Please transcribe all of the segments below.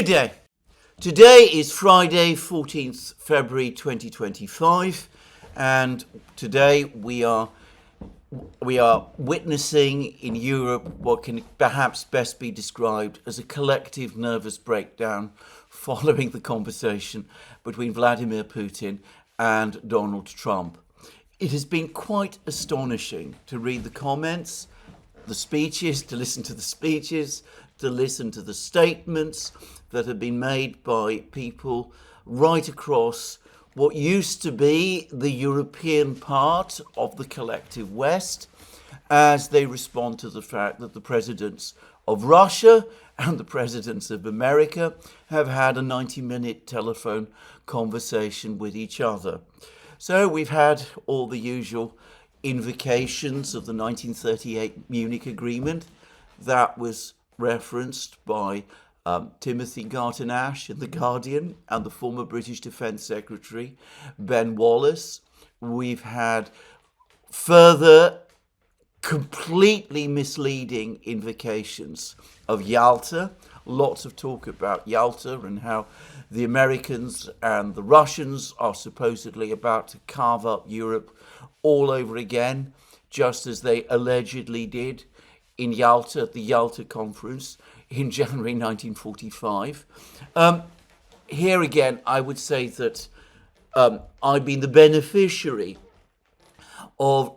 Good day. Today is Friday, 14th February 2025, and today we are witnessing in Europe what can perhaps best be described as a collective nervous breakdown following the conversation between Vladimir Putin and Donald Trump. It has been quite astonishing to read the comments, the speeches, to listen to the speeches, to listen to the statements that have been made by people right across what used to be the European part of the collective West, as they respond to the fact that the presidents of Russia and the presidents of America have had a 90-minute telephone conversation with each other. So we've had all the usual invocations of the 1938 Munich Agreement that was referenced by Timothy Garton-Ash in The Guardian and the former British Defence Secretary Ben Wallace. We've had further completely misleading invocations of Yalta. Lots of talk about Yalta and how the Americans and the Russians are supposedly about to carve up Europe all over again, just as they allegedly did in Yalta, at the Yalta Conference in January 1945. Here again, I would say that I've been the beneficiary of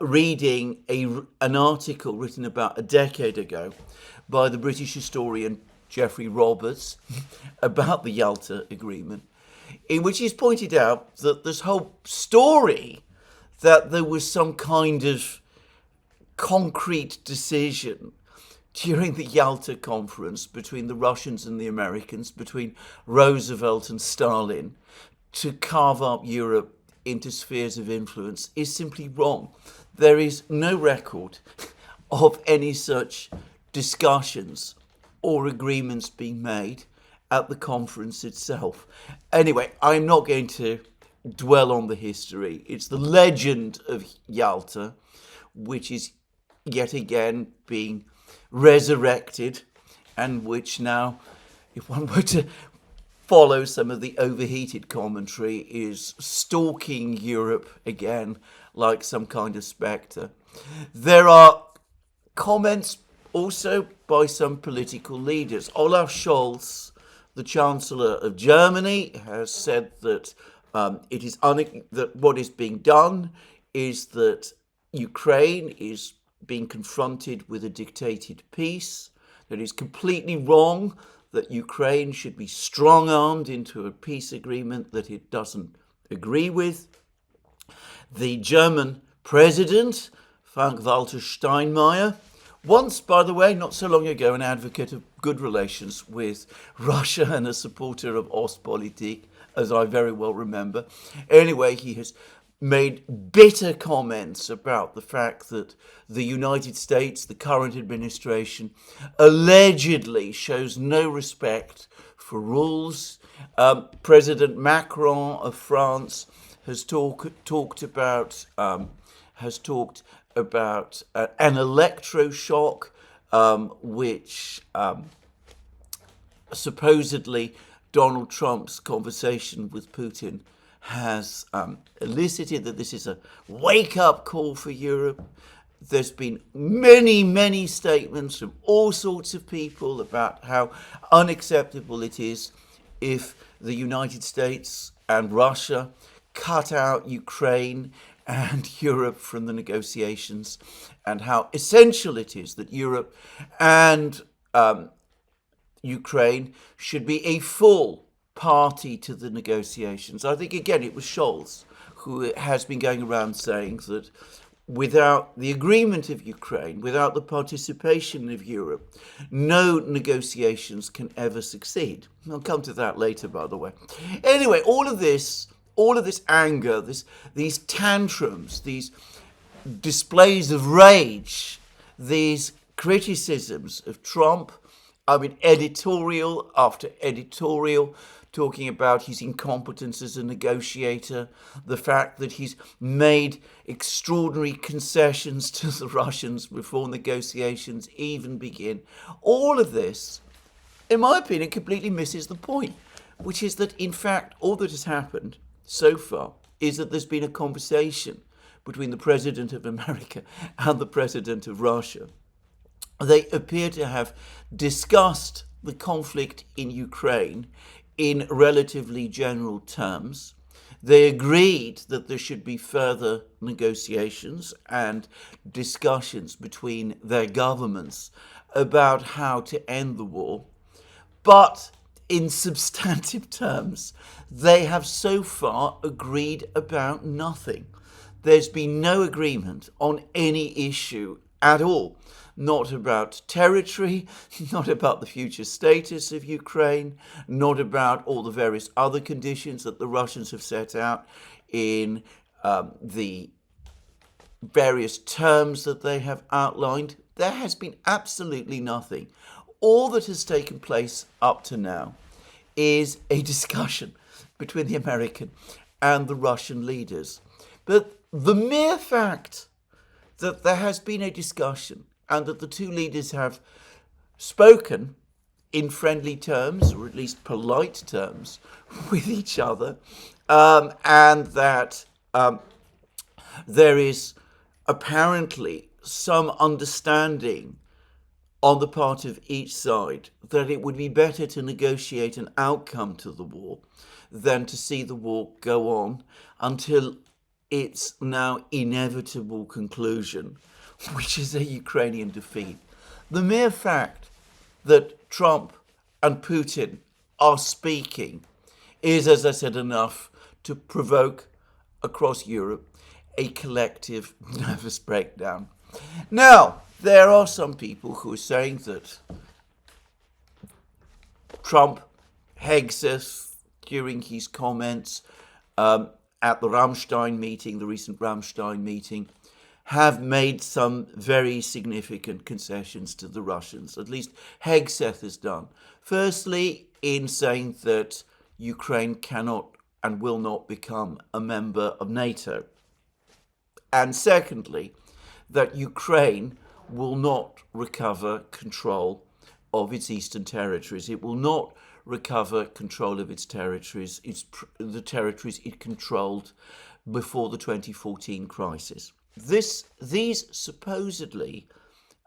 reading an article written about a decade ago by the British historian Geoffrey Roberts about the Yalta Agreement, in which he's pointed out that this whole story that there was some kind of concrete decision during the Yalta Conference between the Russians and the Americans, between Roosevelt and Stalin, to carve up Europe into spheres of influence is simply wrong. There is no record of any such discussions or agreements being made at the conference itself. Anyway, I'm not going to dwell on the history. It's the legend of Yalta, which is yet again being resurrected, and which now, if one were to follow some of the overheated commentary, is stalking Europe again like some kind of spectre. There are comments also by some political leaders. Olaf Scholz, the Chancellor of Germany, has said that that what is being done is that Ukraine is being confronted with a dictated peace, that it's completely wrong that Ukraine should be strong-armed into a peace agreement that it doesn't agree with. The German president, Frank-Walter Steinmeier, once, by the way, not so long ago, an advocate of good relations with Russia and a supporter of Ostpolitik, as I very well remember. Anyway, he has made bitter comments about the fact that the United States, the current administration, allegedly shows no respect for rules. President Macron of France has talked about an electroshock, which supposedly Donald Trump's conversation with Putin has elicited, that this is a wake-up call for Europe. There's been many statements from all sorts of people about how unacceptable it is if the United States and Russia cut out Ukraine and Europe from the negotiations, and how essential it is that Europe and Ukraine should be a full party to the negotiations. I think, again, it was Scholz who has been going around saying that without the agreement of Ukraine, without the participation of Europe, no negotiations can ever succeed. I'll come to that later, by the way. Anyway, all of this anger, these tantrums, these displays of rage, these criticisms of Trump, I mean, editorial after editorial, talking about his incompetence as a negotiator, the fact that he's made extraordinary concessions to the Russians before negotiations even begin. All of this in my opinion, completely misses the point, which is that, in fact, all that has happened so far is that there's been a conversation between the President of America and the President of Russia. They appear to have discussed the conflict in Ukraine in relatively general terms. They agreed that there should be further negotiations and discussions between their governments about how to end the war. But in substantive terms, they have so far agreed about nothing. There's been no agreement on any issue at all. Not about territory, not about the future status of Ukraine, not about all the various other conditions that the Russians have set out in the various terms that they have outlined. There has been absolutely nothing. All that has taken place up to now is a discussion between the American and the Russian leaders. But the mere fact that there has been a discussion and that the two leaders have spoken in friendly terms, or at least polite terms, with each other, and that there is apparently some understanding on the part of each side that it would be better to negotiate an outcome to the war than to see the war go on until its now inevitable conclusion, which is a Ukrainian defeat. The mere fact that Trump and Putin are speaking is, as I said, enough to provoke across Europe a collective nervous breakdown. Now, there are some people who are saying that Trump, Hegseth, during his comments at the Ramstein meeting, the recent Ramstein meeting, have made some very significant concessions to the Russians. At least Hegseth has done. Firstly, in saying that Ukraine cannot and will not become a member of NATO. And secondly, that Ukraine will not recover control of its eastern territories. It will not recover control of its territories, the territories it controlled before the 2014 crisis. These supposedly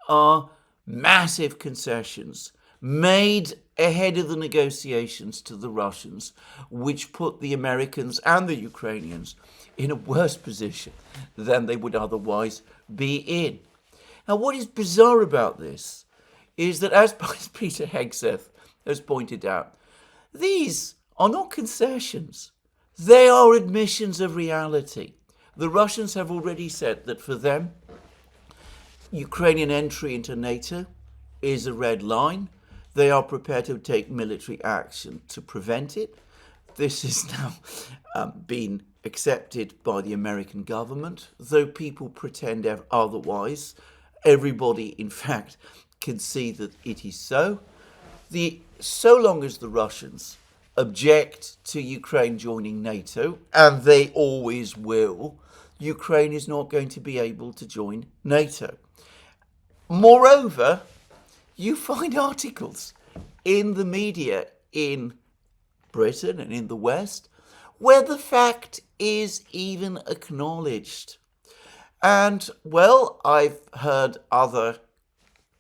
are massive concessions made ahead of the negotiations to the Russians, which put the Americans and the Ukrainians in a worse position than they would otherwise be in. Now, what is bizarre about this is that, as Peter Hegseth has pointed out, these are not concessions. They are admissions of reality. The Russians have already said that for them, Ukrainian entry into NATO is a red line. They are prepared to take military action to prevent it. This has now been accepted by the American government, though people pretend otherwise. Everybody, in fact, can see that it is so. So long as the Russians object to Ukraine joining NATO, and they always will, Ukraine is not going to be able to join NATO. Moreover, you find articles in the media in Britain and in the West where the fact is even acknowledged. And, well, I've heard other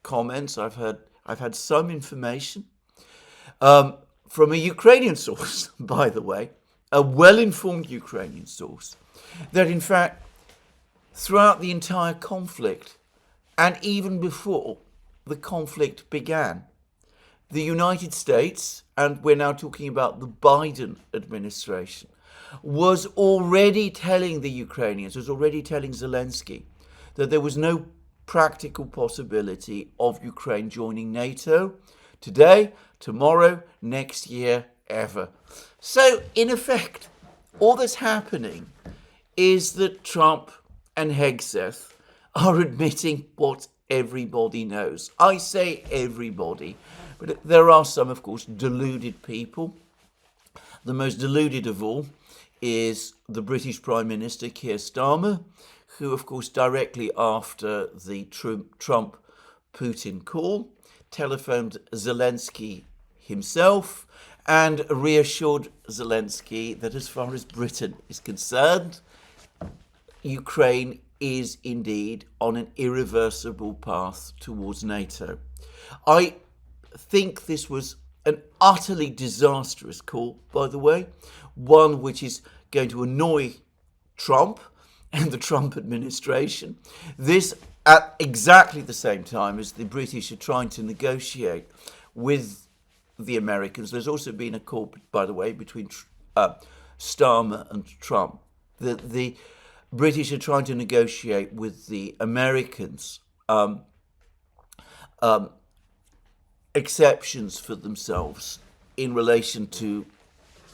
comments. I've had some information from a Ukrainian source, by the way, a well-informed Ukrainian source, that in fact, throughout the entire conflict, and even before the conflict began, the United States, and we're now talking about the Biden administration, was already telling the Ukrainians, was already telling Zelensky, that there was no practical possibility of Ukraine joining NATO today, tomorrow, next year, ever. So, in effect, all that's happening is that Trump and Hegseth are admitting what everybody knows. I say everybody, but there are some, of course, deluded people. The most deluded of all is the British Prime Minister, Keir Starmer, who, of course, directly after the Trump-Putin call, telephoned Zelensky himself and reassured Zelensky that as far as Britain is concerned, Ukraine is indeed on an irreversible path towards NATO. I think this was an utterly disastrous call, by the way, one which is going to annoy Trump and the Trump administration. This at exactly the same time as the British are trying to negotiate with the Americans. There's also been a call, by the way, between Starmer and Trump. The British are trying to negotiate with the Americans exceptions for themselves in relation to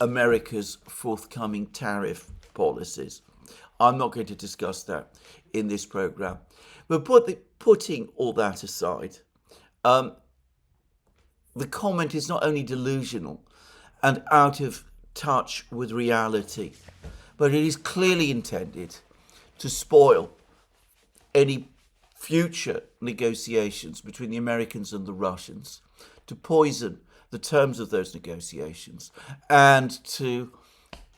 America's forthcoming tariff policies. I'm not going to discuss that in this program. But putting all that aside, the comment is not only delusional and out of touch with reality, but it is clearly intended to spoil any future negotiations between the Americans and the Russians, to poison the terms of those negotiations, and to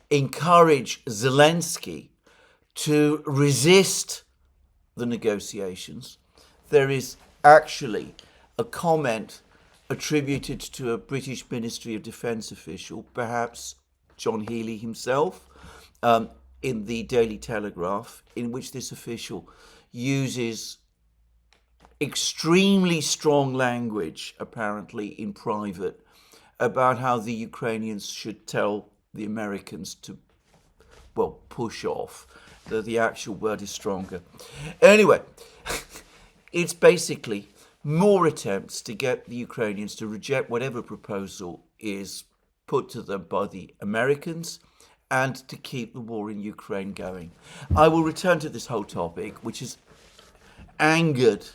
encourage Zelensky to resist the negotiations. There is actually a comment attributed to a British Ministry of Defence official, perhaps John Healey himself, in the Daily Telegraph, in which this official uses extremely strong language, apparently in private, about how the Ukrainians should tell the Americans to, well, push off. The actual word is stronger. Anyway, it's basically more attempts to get the Ukrainians to reject whatever proposal is put to them by the Americans and to keep the war in Ukraine going. I will return to this whole topic, which has angered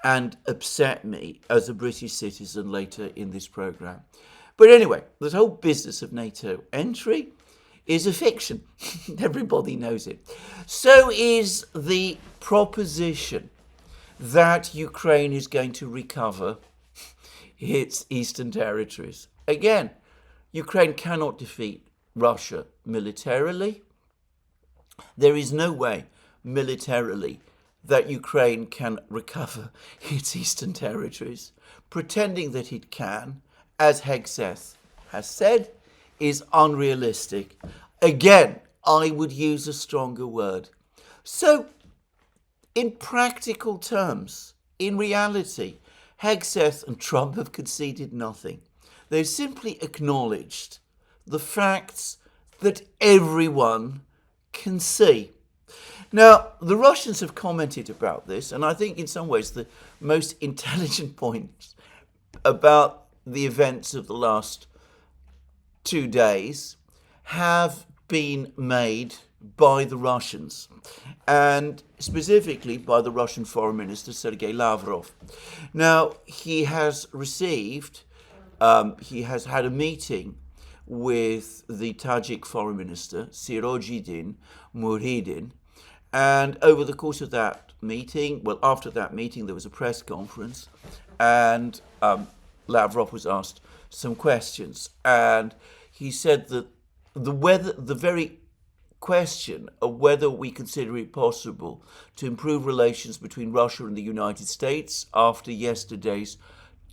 and upset me as a British citizen later in this program. But anyway, this whole business of NATO entry is a fiction. Everybody knows it. So is the proposition that Ukraine is going to recover its eastern territories. Again, Ukraine cannot defeat Russia militarily. There is no way militarily that Ukraine can recover its eastern territories. Pretending that it can, as Hegseth has said, is unrealistic. Again, I would use a stronger word. So, in practical terms, in reality, Hegseth and Trump have conceded nothing. They've simply acknowledged the facts that everyone can see. Now, the Russians have commented about this, and I think in some ways the most intelligent points about the events of the last 2 days have been made by the Russians, and specifically by the Russian Foreign Minister Sergei Lavrov. Now, he has had a meeting with the Tajik Foreign Minister, Sirojidin Muridin, and over the course of that meeting, well, after that meeting, there was a press conference, and Lavrov was asked some questions, and he said that the very question of whether we consider it possible to improve relations between Russia and the United States after yesterday's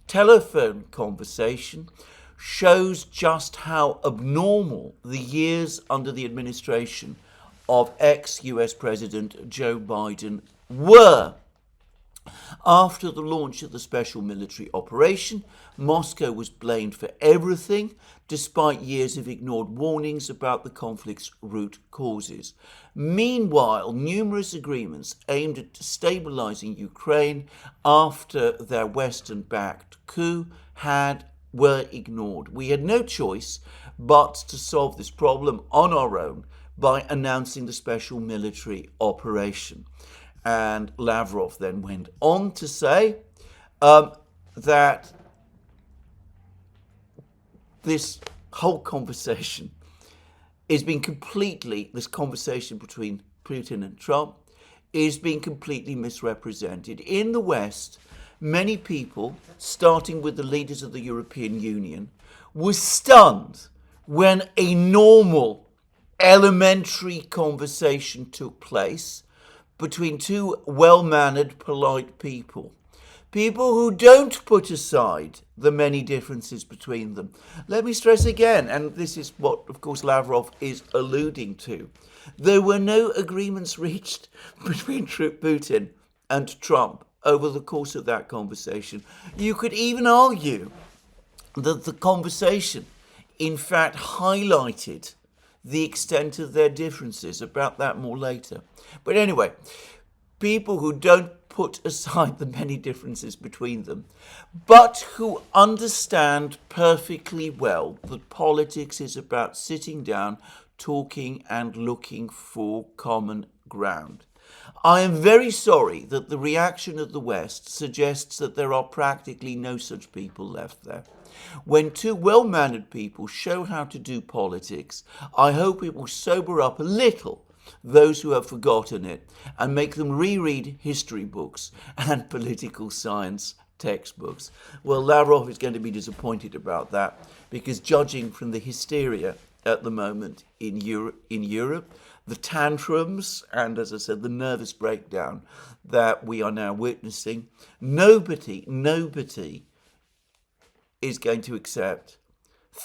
telephone conversation shows just how abnormal the years under the administration of ex-US President Joe Biden were. After the launch of the special military operation, Moscow was blamed for everything, despite years of ignored warnings about the conflict's root causes. Meanwhile, numerous agreements aimed at stabilizing Ukraine after their Western-backed coup were ignored. We had no choice but to solve this problem on our own by announcing the special military operation. And Lavrov then went on to say that this whole conversation this conversation between Putin and Trump is being completely misrepresented. In the West, many people, starting with the leaders of the European Union, were stunned when a normal, elementary conversation took place between two well-mannered, polite people. People who don't put aside the many differences between them. Let me stress again, and this is what, of course, Lavrov is alluding to. There were no agreements reached between Putin and Trump over the course of that conversation. You could even argue that the conversation, in fact, highlighted the extent of their differences. About that more later. But anyway, people who don't put aside the many differences between them, but who understand perfectly well that politics is about sitting down, talking and looking for common ground. I am very sorry that the reaction of the West suggests that there are practically no such people left there. When two well-mannered people show how to do politics, I hope it will sober up a little those who have forgotten it and make them reread history books and political science textbooks. Well, Lavrov is going to be disappointed about that because judging from the hysteria at the moment in Europe, the tantrums and, as I said, the nervous breakdown that we are now witnessing, nobody is going to accept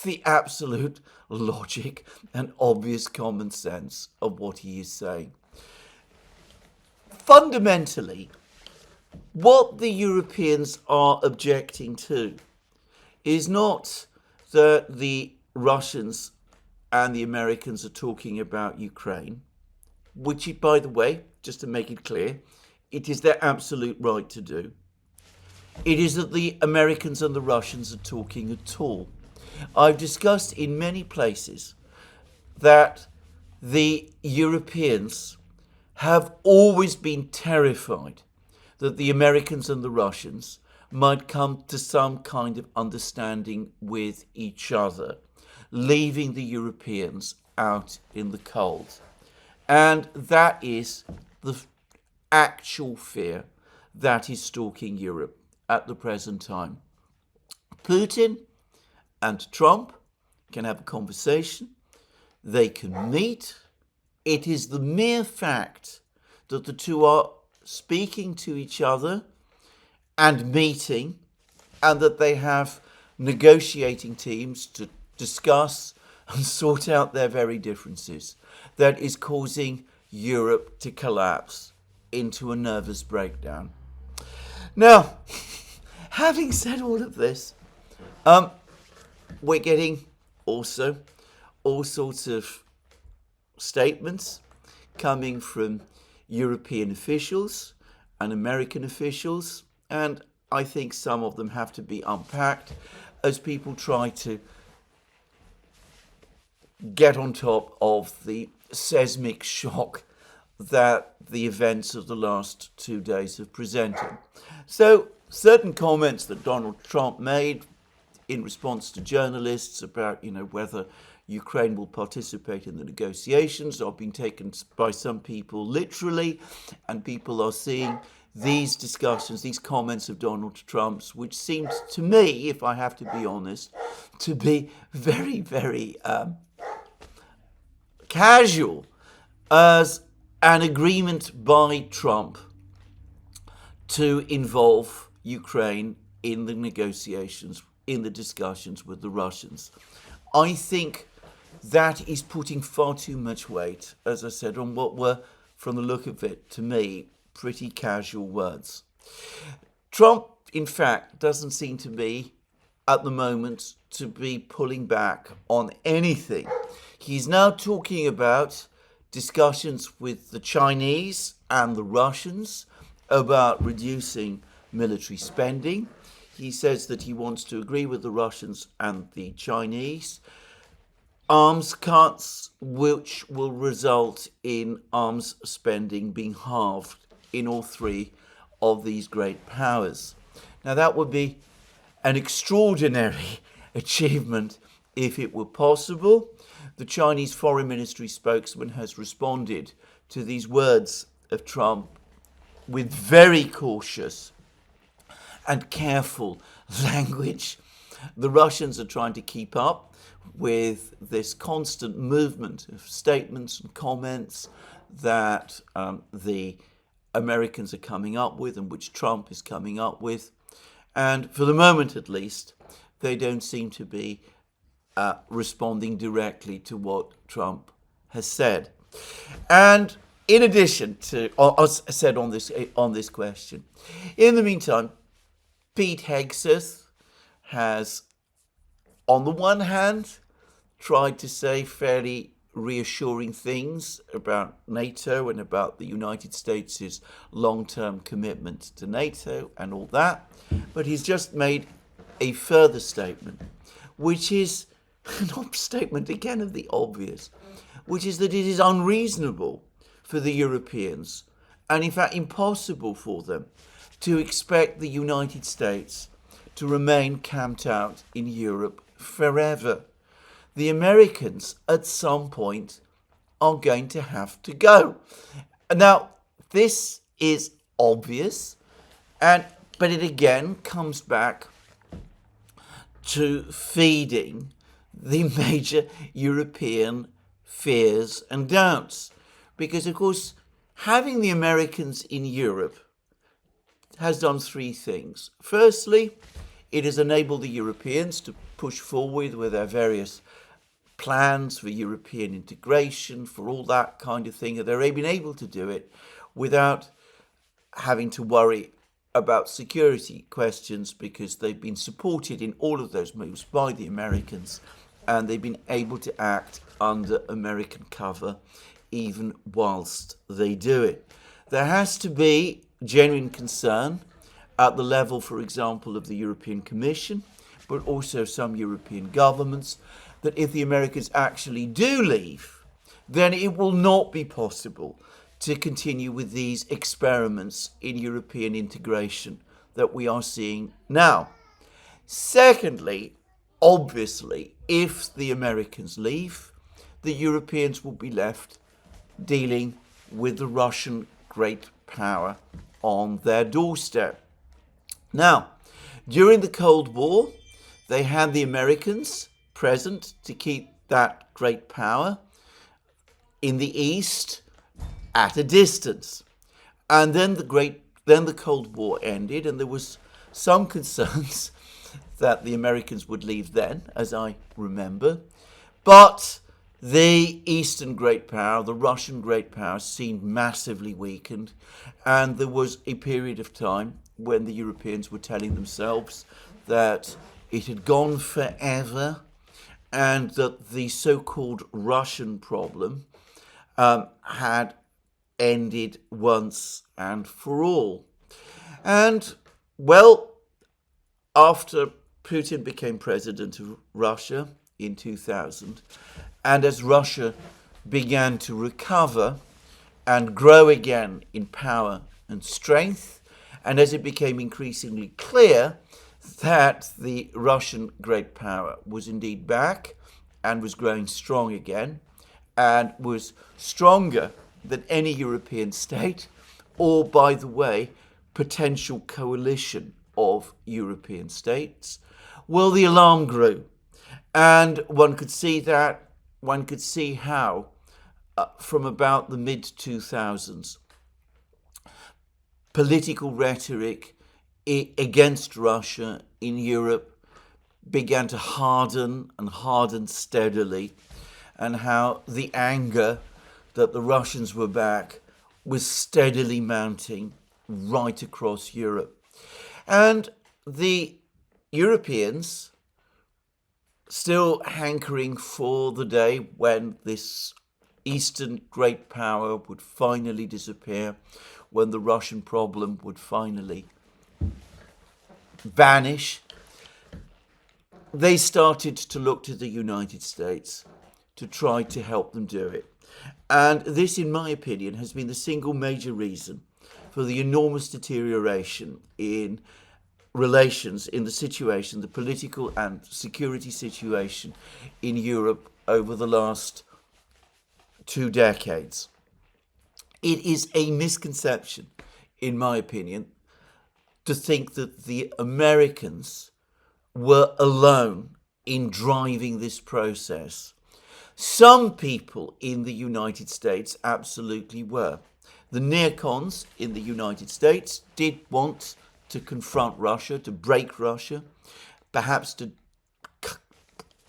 the absolute logic and obvious common sense of what he is saying. Fundamentally, what the Europeans are objecting to is not that the Russians and the Americans are talking about Ukraine, which, by the way, just to make it clear, it is their absolute right to do. It is that the Americans and the Russians are talking at all. I've discussed in many places that the Europeans have always been terrified that the Americans and the Russians might come to some kind of understanding with each other, leaving the Europeans out in the cold. And that is the actual fear that is stalking Europe at the present time. Putin and Trump can have a conversation. They can meet. It is the mere fact that the two are speaking to each other and meeting, and that they have negotiating teams to discuss and sort out their very differences, that is causing Europe to collapse into a nervous breakdown. Now, having said all of this, we're getting also all sorts of statements coming from European officials and American officials, and I think some of them have to be unpacked as people try to get on top of the seismic shock that the events of the last 2 days have presented. So, certain comments that Donald Trump made in response to journalists about, whether Ukraine will participate in the negotiations are being taken by some people literally, and people are seeing these discussions, these comments of Donald Trump's, which seems to me, if I have to be honest, to be very, very casual, as an agreement by Trump to involve Ukraine in the negotiations, in the discussions with the Russians. I think that is putting far too much weight, as I said, on what were, from the look of it, to me, pretty casual words. Trump, in fact, doesn't seem to be, at the moment, to be pulling back on anything. He's now talking about discussions with the Chinese and the Russians about reducing military spending. He says that he wants to agree with the Russians and the Chinese arms cuts, which will result in arms spending being halved in all three of these great powers. Now, that would be an extraordinary achievement if it were possible. The Chinese Foreign Ministry spokesman has responded to these words of Trump with very cautious and careful language. The Russians are trying to keep up with this constant movement of statements and comments that the Americans are coming up with and which Trump is coming up with. And for the moment, at least, they don't seem to be responding directly to what Trump has said. And in addition to, as I said on this question, in the meantime, Pete Hegseth has, on the one hand, tried to say fairly reassuring things about NATO and about the United States' long-term commitment to NATO and all that. But he's just made a further statement, which is an statement again of the obvious, which is that it is unreasonable for the Europeans, and in fact impossible for them, to expect the United States to remain camped out in Europe forever. The Americans, at some point, are going to have to go. Now, this is obvious, but it again comes back to feeding the major European fears and doubts. Because, of course, having the Americans in Europe has done three things. Firstly, it has enabled the Europeans to push forward with their various plans for European integration, for all that kind of thing. And they've been able to do it without having to worry about security questions, because they've been supported in all of those moves by the Americans, and they've been able to act under American cover even whilst they do it. There has to be genuine concern at the level, for example, of the European Commission, but also some European governments, that if the Americans actually do leave, then it will not be possible to continue with these experiments in European integration that we are seeing now. Secondly, obviously, if the Americans leave, the Europeans will be left dealing with the Russian great power on their doorstep. Now, during the Cold War, they had the Americans present to keep that great power in the East at a distance. And then the Cold War ended, and there was some concerns that the Americans would leave then, as I remember. But the Eastern great power, the Russian great power, seemed massively weakened, and there was a period of time when the Europeans were telling themselves that it had gone forever, and that the so-called Russian problem had ended once and for all. And, well, after Putin became president of Russia in 2000, and as Russia began to recover and grow again in power and strength, and as it became increasingly clear that the Russian great power was indeed back and was growing strong again, and was stronger than any European state, or, by the way, potential coalition of European states, well, the alarm grew. And one could see how from about the mid-2000s, political rhetoric against Russia in Europe began to harden and harden steadily, and how the anger that the Russians were back was steadily mounting right across Europe. And the Europeans, still hankering for the day when this Eastern great power would finally disappear, when the Russian problem would finally vanish, they started to look to the United States to try to help them do it. And this, in my opinion, has been the single major reason for the enormous deterioration in relations, in the situation, the political and security situation in Europe over the last 2 decades. It is a misconception, in my opinion, to think that the Americans were alone in driving this process. Some people in the United States absolutely were. The neocons in the United States did want to confront Russia, to break Russia, perhaps to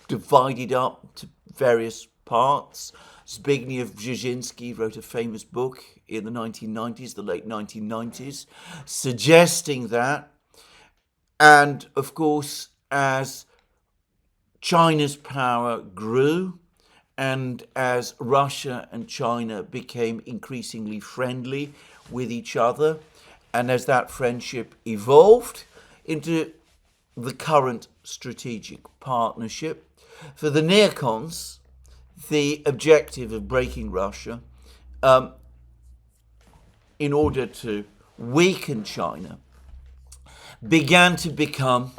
divide it up to various parts. Zbigniew Brzezinski wrote a famous book in the 1990s, the late 1990s, suggesting that. And of course, as China's power grew and as Russia and China became increasingly friendly with each other, and as that friendship evolved into the current strategic partnership, for the neocons, the objective of breaking Russia in order to weaken China began to become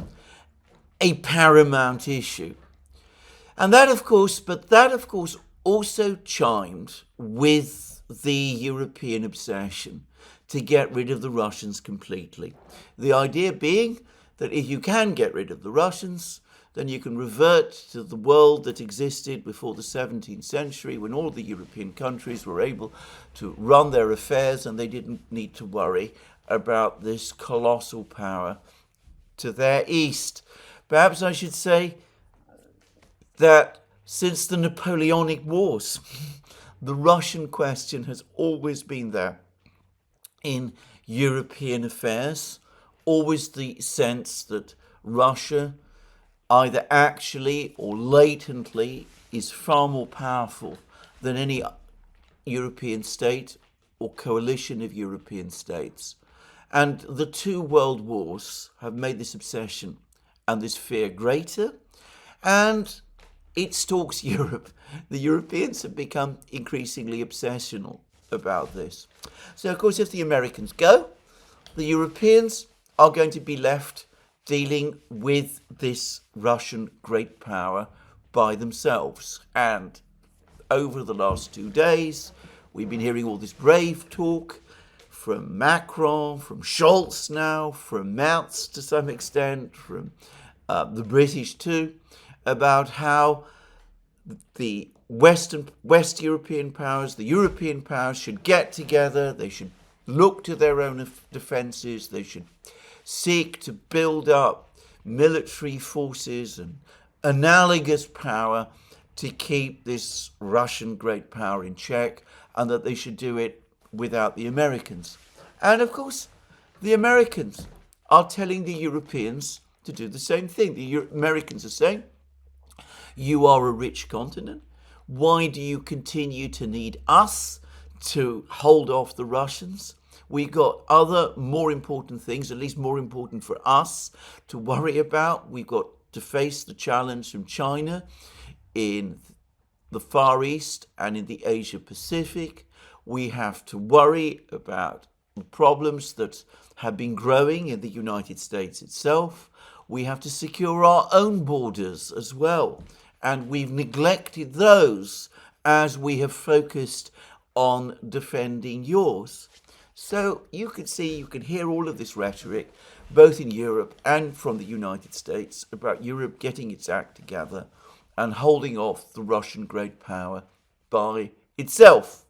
a paramount issue. And that, of course, also chimed with the European obsession to get rid of the Russians completely. The idea being that if you can get rid of the Russians, then you can revert to the world that existed before the 17th century, when all the European countries were able to run their affairs and they didn't need to worry about this colossal power to their east. Perhaps I should say that since the Napoleonic Wars, the Russian question has always been there in European affairs, always the sense that Russia, either actually or latently, is far more powerful than any European state or coalition of European states. And the two world wars have made this obsession and this fear greater, and it stalks Europe. The Europeans have become increasingly obsessional about this. So, of course, if the Americans go, the Europeans are going to be left dealing with this Russian great power by themselves. And over the last 2 days, we've been hearing all this brave talk from Macron, from Scholz now, from Merz to some extent, from the British too, about how the West European powers, the European powers should get together, they should look to their own defences, they should seek to build up military forces and analogous power to keep this Russian great power in check, and that they should do it without the Americans. And of course, the Americans are telling the Europeans to do the same thing. The Americans are saying, you are a rich continent. Why do you continue to need us to hold off the Russians? We've got other more important things, at least more important for us, to worry about. We've got to face the challenge from China in the Far East and in the Asia Pacific. We have to worry about the problems that have been growing in the United States itself. We have to secure our own borders as well. And we've neglected those as we have focused on defending yours. So you can see, you can hear all of this rhetoric, both in Europe and from the United States, about Europe getting its act together and holding off the Russian great power by itself.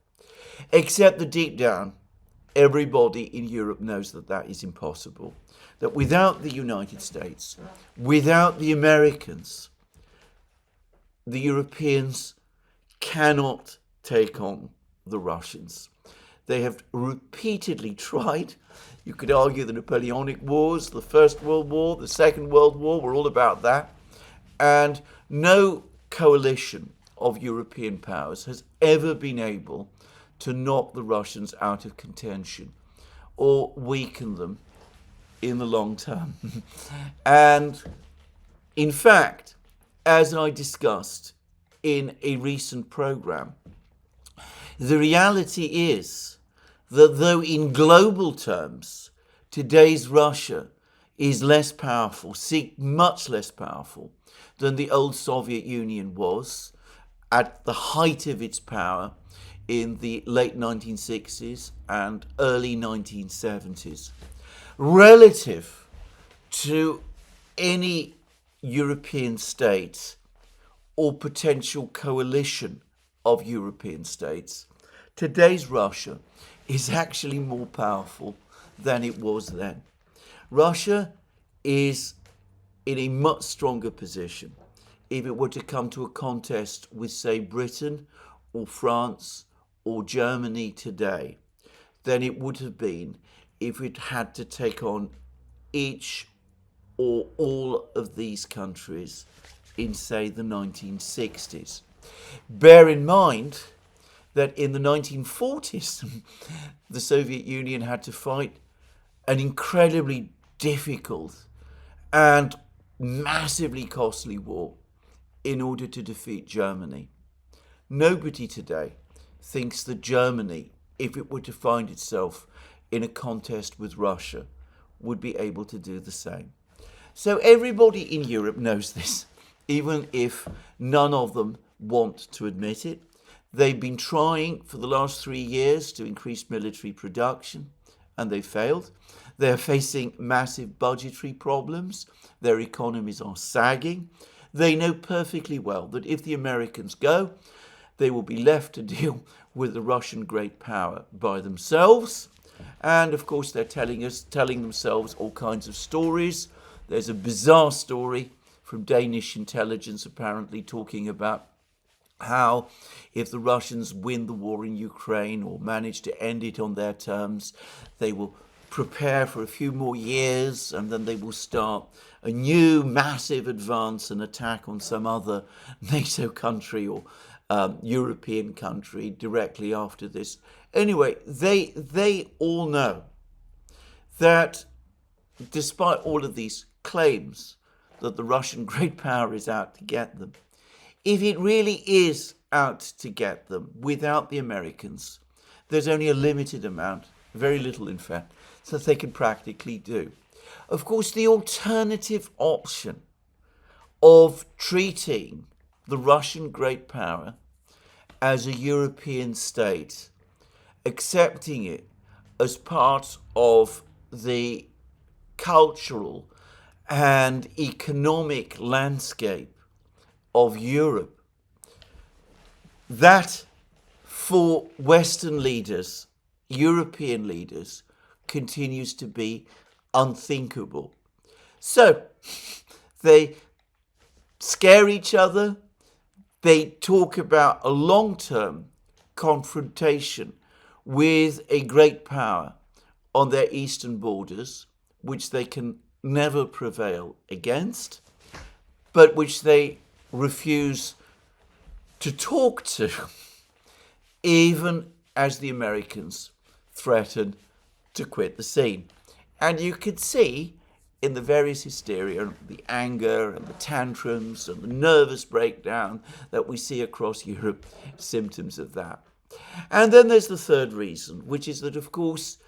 Except that deep down, everybody in Europe knows that that is impossible. That without the United States, without the Americans, the Europeans cannot take on the Russians. They have repeatedly tried. You could argue the Napoleonic Wars, the First World War, the Second World War were all about that. And no coalition of European powers has ever been able to knock the Russians out of contention or weaken them in the long term. And in fact, as I discussed in a recent program, the reality is that though in global terms, today's Russia is less powerful, much less powerful than the old Soviet Union was at the height of its power in the late 1960s and early 1970s. relative to any European state or potential coalition of European states, today's Russia is actually more powerful than it was then. Russia is in a much stronger position if it were to come to a contest with, say, Britain or France or Germany today than it would have been if it had to take on each or all of these countries in, say, the 1960s. Bear in mind that in the 1940s, the Soviet Union had to fight an incredibly difficult and massively costly war in order to defeat Germany. Nobody today thinks that Germany, if it were to find itself in a contest with Russia, would be able to do the same. So everybody in Europe knows this, even if none of them want to admit it. They've been trying for the last 3 years to increase military production, and they failed. They're facing massive budgetary problems. Their economies are sagging. They know perfectly well that if the Americans go, they will be left to deal with the Russian great power by themselves. And of course, they're telling themselves all kinds of stories. There's a bizarre story from Danish intelligence apparently talking about how if the Russians win the war in Ukraine or manage to end it on their terms, they will prepare for a few more years and then they will start a new massive advance and attack on some other NATO country or European country directly after this. Anyway, they all know that despite all of these claims that the Russian great power is out to get them, if it really is out to get them without the Americans, there's only a limited amount, very little in fact, that they can practically do. Of course, the alternative option of treating the Russian great power as a European state, accepting it as part of the cultural and economic landscape of Europe, that for Western leaders, European leaders, continues to be unthinkable. So they scare each other. They talk about a long-term confrontation with a great power on their eastern borders, which they can never prevail against, but which they refuse to talk to, even as the Americans threaten to quit the scene. And you could see in the various hysteria, the anger and the tantrums and the nervous breakdown that we see across Europe, symptoms of that. And then there's the third reason, which is that, of course,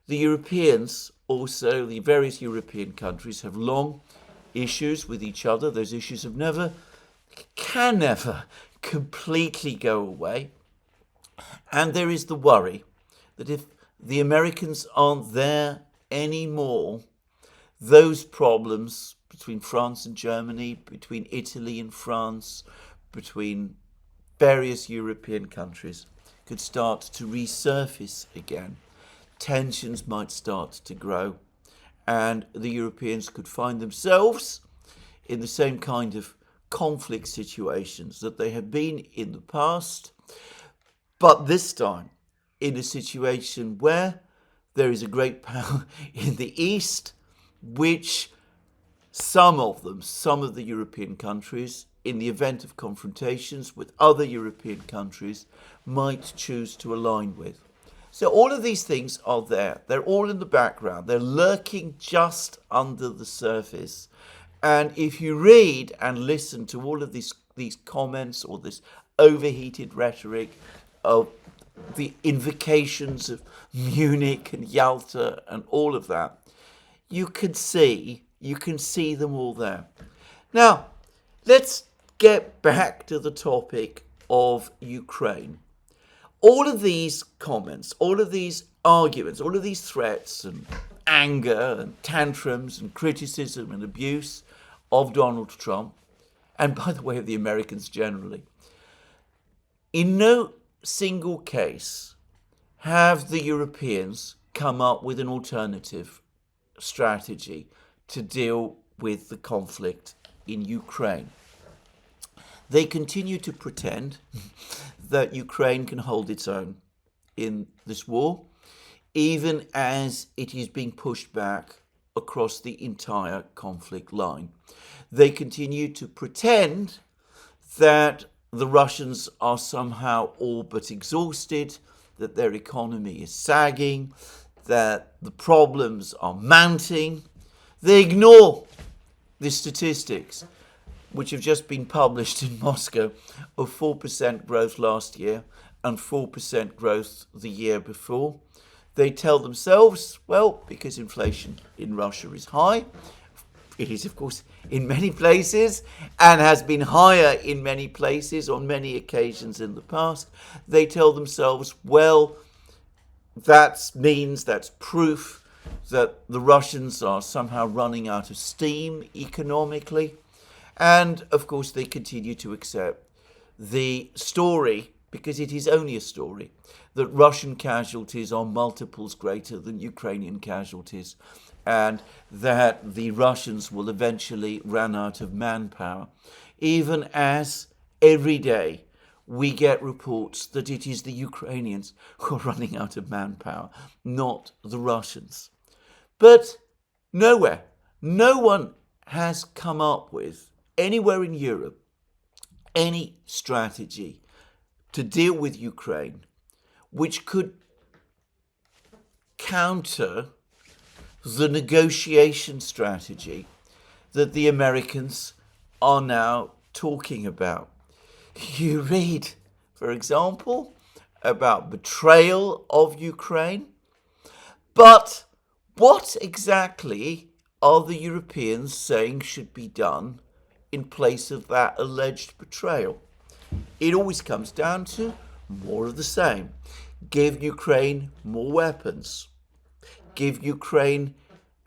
the Europeans, also the various European countries, have long issues with each other. Those issues can never completely go away. And there is the worry that if the Americans aren't there anymore, those problems between France and Germany, between Italy and France, between various European countries could start to resurface again. Tensions might start to grow, and the Europeans could find themselves in the same kind of conflict situations that they have been in the past, but this time in a situation where there is a great power in the East, which some of the European countries, in the event of confrontations with other European countries, might choose to align with. So all of these things are there. They're all in the background. They're lurking just under the surface. And if you read and listen to all of these comments or this overheated rhetoric of the invocations of Munich and Yalta and all of that, you can see them all there. Now, let's get back to the topic of Ukraine. All of these comments, all of these arguments, all of these threats anger and tantrums and criticism and abuse of Donald Trump, and by the way of the Americans generally, in no single case have the Europeans come up with an alternative strategy to deal with the conflict in Ukraine. They continue to pretend that Ukraine can hold its own in this war, even as it is being pushed back across the entire conflict line. They continue to pretend that the Russians are somehow all but exhausted, that their economy is sagging, that the problems are mounting. They ignore the statistics, which have just been published in Moscow, of 4% growth last year and 4% growth the year before. They tell themselves, well, because inflation in Russia is high, it is, of course, in many places and has been higher in many places on many occasions in the past. They tell themselves, well, that means, that's proof that the Russians are somehow running out of steam economically. And, of course, they continue to accept the story, because it is only a story, that Russian casualties are multiples greater than Ukrainian casualties, and that the Russians will eventually run out of manpower, even as every day we get reports that it is the Ukrainians who are running out of manpower, not the Russians. But nowhere, no one has come up with, anywhere in Europe, any strategy to deal with Ukraine which could counter the negotiation strategy that the Americans are now talking about. You read, for example, about betrayal of Ukraine, but what exactly are the Europeans saying should be done in place of that alleged betrayal? It always comes down to more of the same. Give Ukraine more weapons. Give Ukraine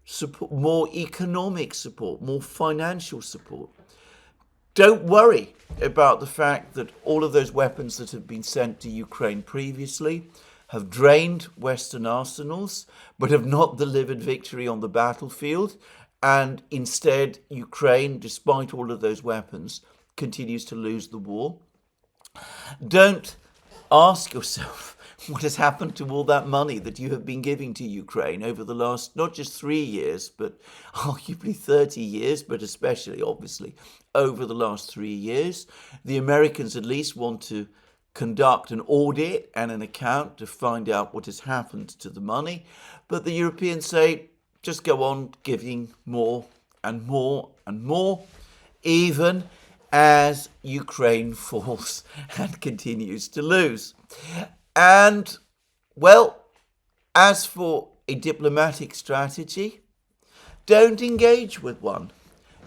support, more economic support, more financial support. Don't worry about the fact that all of those weapons that have been sent to Ukraine previously have drained Western arsenals, but have not delivered victory on the battlefield. And instead, Ukraine, despite all of those weapons, continues to lose the war. Don't ask yourself what has happened to all that money that you have been giving to Ukraine over the last, not just 3 years, but arguably 30 years, but especially, obviously, over the last 3 years. The Americans at least want to conduct an audit and an account to find out what has happened to the money. But the Europeans say, just go on giving more and more and more, even as Ukraine falls and continues to lose. And, well, as for a diplomatic strategy, don't engage with one.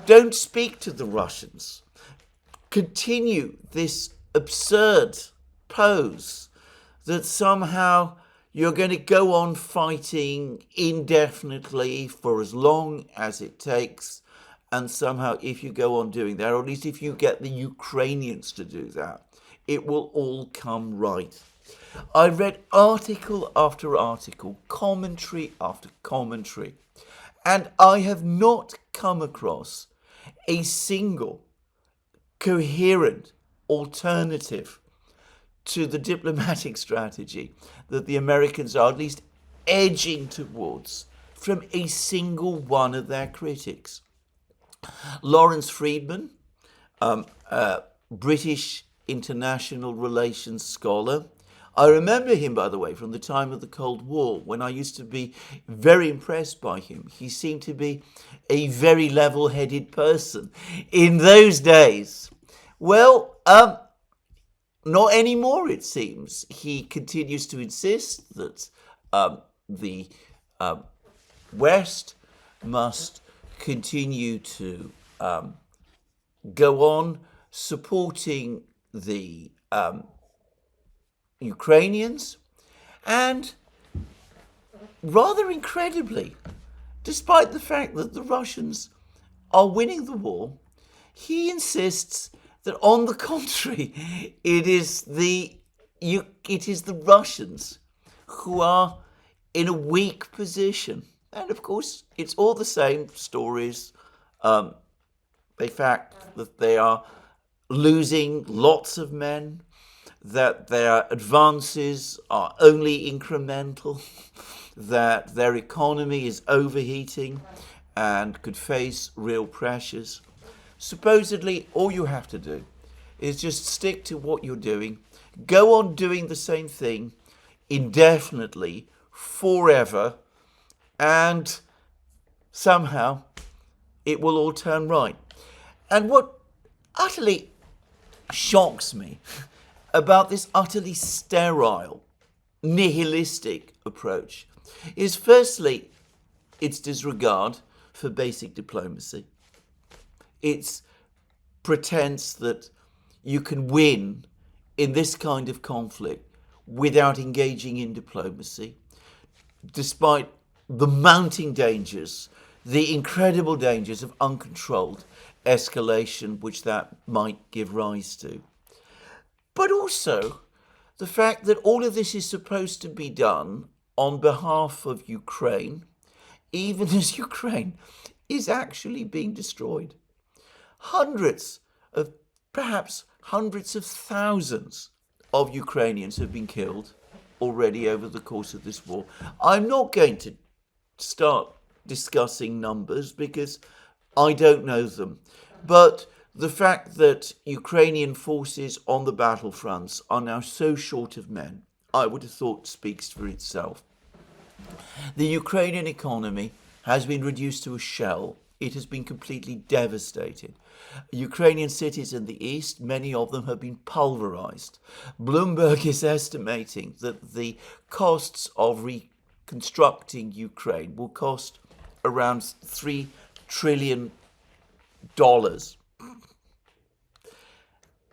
Don't speak to the Russians. Continue this absurd pose that somehow you're going to go on fighting indefinitely for as long as it takes. And somehow if you go on doing that, or at least if you get the Ukrainians to do that, it will all come right. I read article after article, commentary after commentary, and I have not come across a single coherent alternative to the diplomatic strategy that the Americans are at least edging towards from a single one of their critics. Lawrence Friedman, British international relations scholar. I remember him, by the way, from the time of the Cold War, when I used to be very impressed by him. He seemed to be a very level-headed person in those days. Well, not anymore, it seems. He continues to insist that the West must continue to go on supporting the Ukrainians, and rather incredibly, despite the fact that the Russians are winning the war, he insists that, on the contrary, it is the Russians who are in a weak position. And of course, it's all the same stories. The fact that they are losing lots of men, that their advances are only incremental, that their economy is overheating and could face real pressures. Supposedly, all you have to do is just stick to what you're doing, go on doing the same thing indefinitely, forever, and somehow it will all turn right. And what utterly shocks me about this utterly sterile, nihilistic approach is, firstly, its disregard for basic diplomacy. Its pretense that you can win in this kind of conflict without engaging in diplomacy, despite the mounting dangers, the incredible dangers of uncontrolled escalation which that might give rise to. But also the fact that all of this is supposed to be done on behalf of Ukraine, even as Ukraine is actually being destroyed. Perhaps hundreds of thousands of Ukrainians have been killed already over the course of this war. I'm not going to start discussing numbers because I don't know them. But the fact that Ukrainian forces on the battlefronts are now so short of men, I would have thought speaks for itself. The Ukrainian economy has been reduced to a shell. It has been completely devastated. Ukrainian cities in the east, many of them have been pulverized. Bloomberg is estimating that the costs of reconstructing Ukraine will cost around $3 trillion.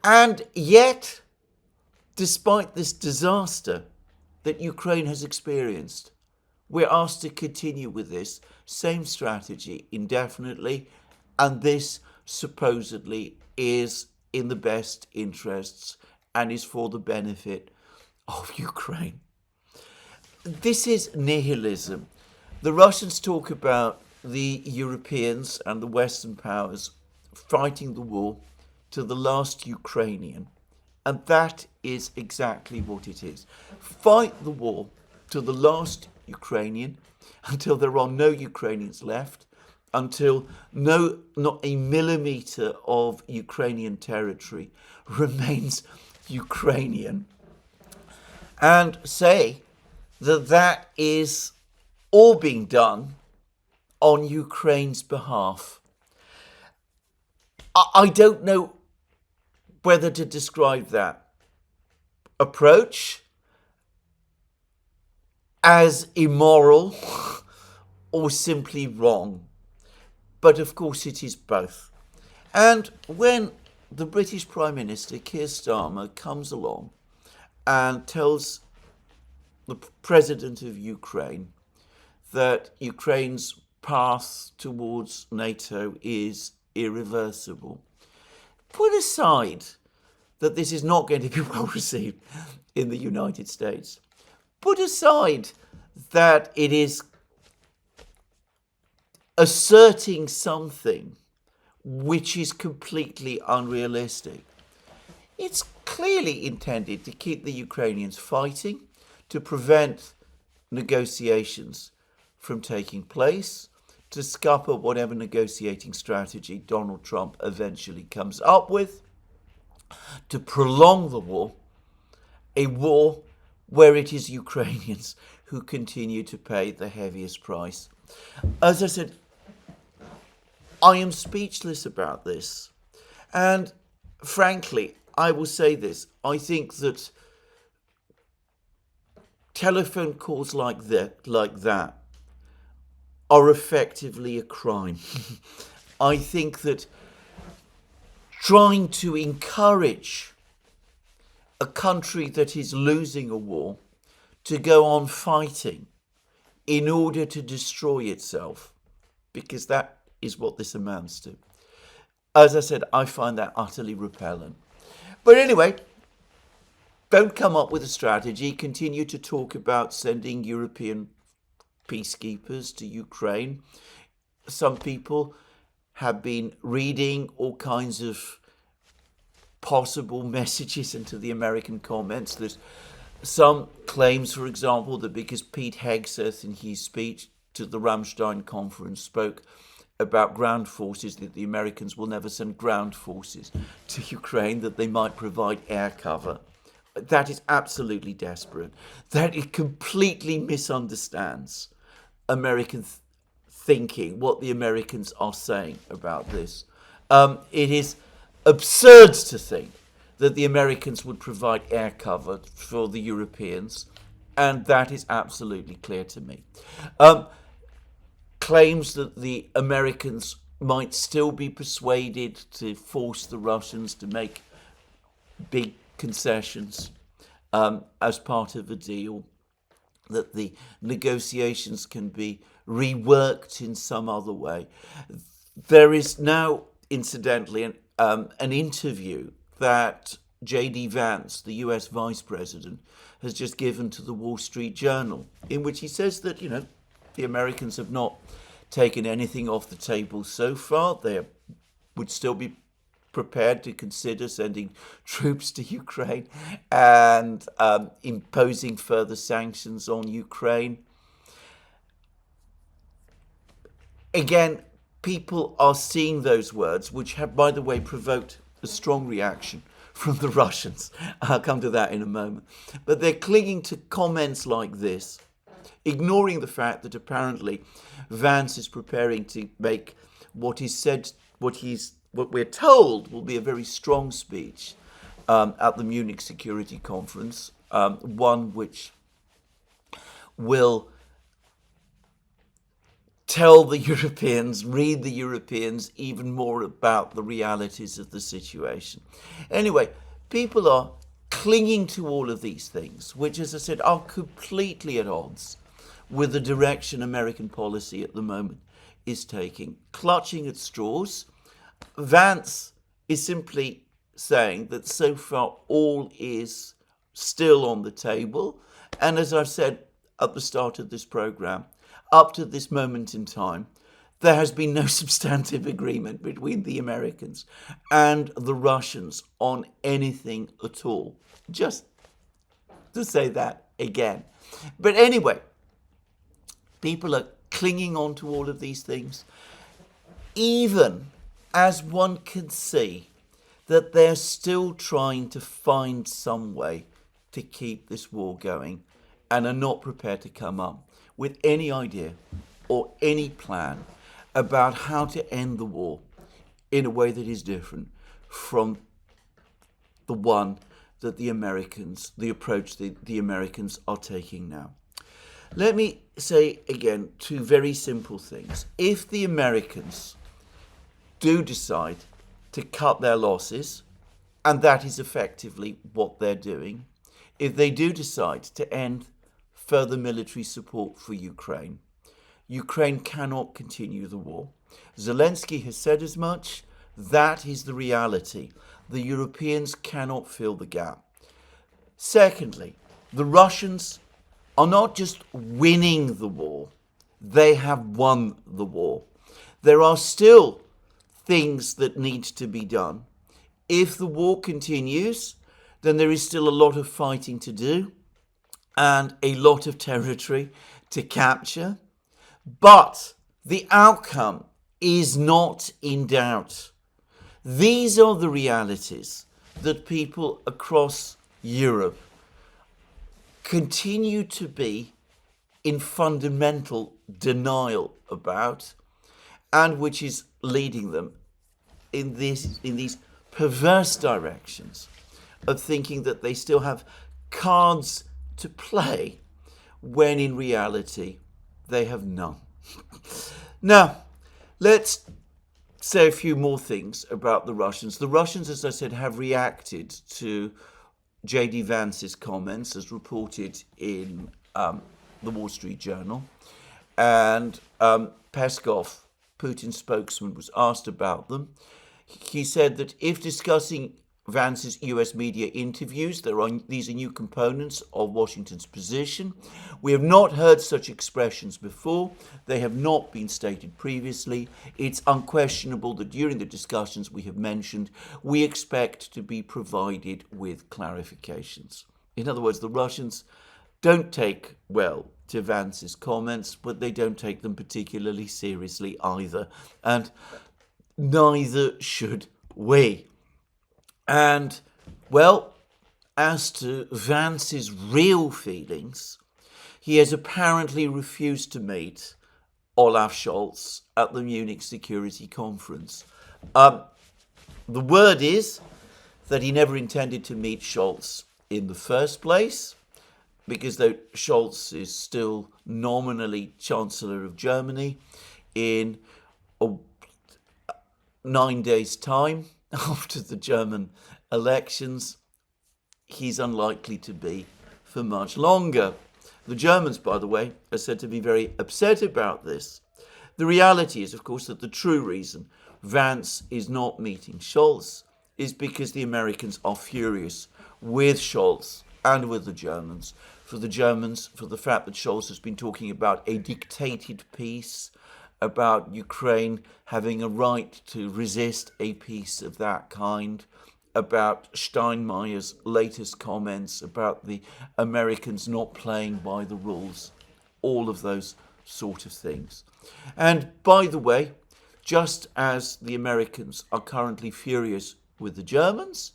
And yet, despite this disaster that Ukraine has experienced, we're asked to continue with this same strategy indefinitely, and this supposedly is in the best interests and is for the benefit of Ukraine. This is nihilism. The Russians talk about the Europeans and the Western powers fighting the war to the last Ukrainian, and that is exactly what it is. Fight the war to the last Ukrainian until there are no Ukrainians left, until not a millimeter of Ukrainian territory remains Ukrainian, and say that that is all being done on Ukraine's behalf. I don't know whether to describe that approach as immoral or simply wrong. But of course it is both. And when the British Prime Minister, Keir Starmer, comes along and tells the President of Ukraine that Ukraine's path towards NATO is irreversible, put aside that this is not going to be well received in the United States, put aside that it is asserting something which is completely unrealistic. It's clearly intended to keep the Ukrainians fighting, to prevent negotiations from taking place, to scupper whatever negotiating strategy Donald Trump eventually comes up with, to prolong the war, a war where it is Ukrainians who continue to pay the heaviest price. As I said, I am speechless about this. And frankly, I will say this. I think that telephone calls like that are effectively a crime. I think that trying to encourage a country that is losing a war to go on fighting in order to destroy itself because that is what this amounts to. As I said, I find that utterly repellent. But anyway, don't come up with a strategy. Continue to talk about sending European peacekeepers to Ukraine. Some people have been reading all kinds of possible messages into the American comments. There's some claims, for example, that because Pete Hegseth in his speech to the Ramstein conference spoke about ground forces, that the Americans will never send ground forces to Ukraine, that they might provide air cover. That is absolutely desperate. That it completely misunderstands American thinking, what the Americans are saying about this. It is absurd to think that the Americans would provide air cover for the Europeans, and that is absolutely clear to me. Claims that the Americans might still be persuaded to force the Russians to make big concessions as part of a deal, that the negotiations can be reworked in some other way. There is now, incidentally, an interview that J.D. Vance, the US Vice President, has just given to the Wall Street Journal, in which he says that, the Americans have not taken anything off the table so far. They would still be prepared to consider sending troops to Ukraine and imposing further sanctions on Ukraine. Again, people are seeing those words, which have, by the way, provoked a strong reaction from the Russians. I'll come to that in a moment. But they're clinging to comments like this, ignoring the fact that apparently Vance is preparing to make what we're told will be a very strong speech at the Munich Security Conference, one which will tell the Europeans, read the Europeans even more about the realities of the situation. Anyway, people are clinging to all of these things, which, as I said, are completely at odds with the direction American policy at the moment is taking, clutching at straws. Vance is simply saying that so far all is still on the table. And as I've said at the start of this program, up to this moment in time, there has been no substantive agreement between the Americans and the Russians on anything at all. Just to say that again. But anyway, people are clinging on to all of these things, even as one can see that they're still trying to find some way to keep this war going and are not prepared to come up with any idea or any plan about how to end the war in a way that is different from the one that the approach the Americans are taking now. Let me say again two very simple things. If the Americans do decide to cut their losses, and that is effectively what they're doing, if they do decide to end further military support for Ukraine, Ukraine cannot continue the war. Zelensky has said as much. That is the reality. The Europeans cannot fill the gap. Secondly, the Russians are not just winning the war, they have won the war. There are still things that need to be done. If the war continues, then there is still a lot of fighting to do and a lot of territory to capture. But the outcome is not in doubt. These are the realities that people across Europe continue to be in fundamental denial about, and which is leading them in these perverse directions of thinking that they still have cards to play when in reality they have none. Now, let's say a few more things about the Russians. The Russians, as I said, have reacted to J.D. Vance's comments as reported in the Wall Street Journal. And Peskov Putin's spokesman was asked about them. He said that if discussing Vance's US media interviews, these are new components of Washington's position. We have not heard such expressions before. They have not been stated previously. It's unquestionable that during the discussions we have mentioned, we expect to be provided with clarifications. In other words, the Russians don't take well to Vance's comments, but they don't take them particularly seriously either. And neither should we. And, well, as to Vance's real feelings, he has apparently refused to meet Olaf Scholz at the Munich Security Conference. The word is that he never intended to meet Scholz in the first place, because though Scholz is still nominally Chancellor of Germany, in 9 days' time, after the German elections, he's unlikely to be for much longer. The Germans, by the way, are said to be very upset about this. The reality is, of course, that the true reason Vance is not meeting Scholz is because the Americans are furious with Scholz and with the Germans. For the fact that Scholz has been talking about a dictated peace, about Ukraine having a right to resist a peace of that kind, about Steinmeier's latest comments about the Americans not playing by the rules, all of those sort of things. And by the way, just as the Americans are currently furious with the Germans,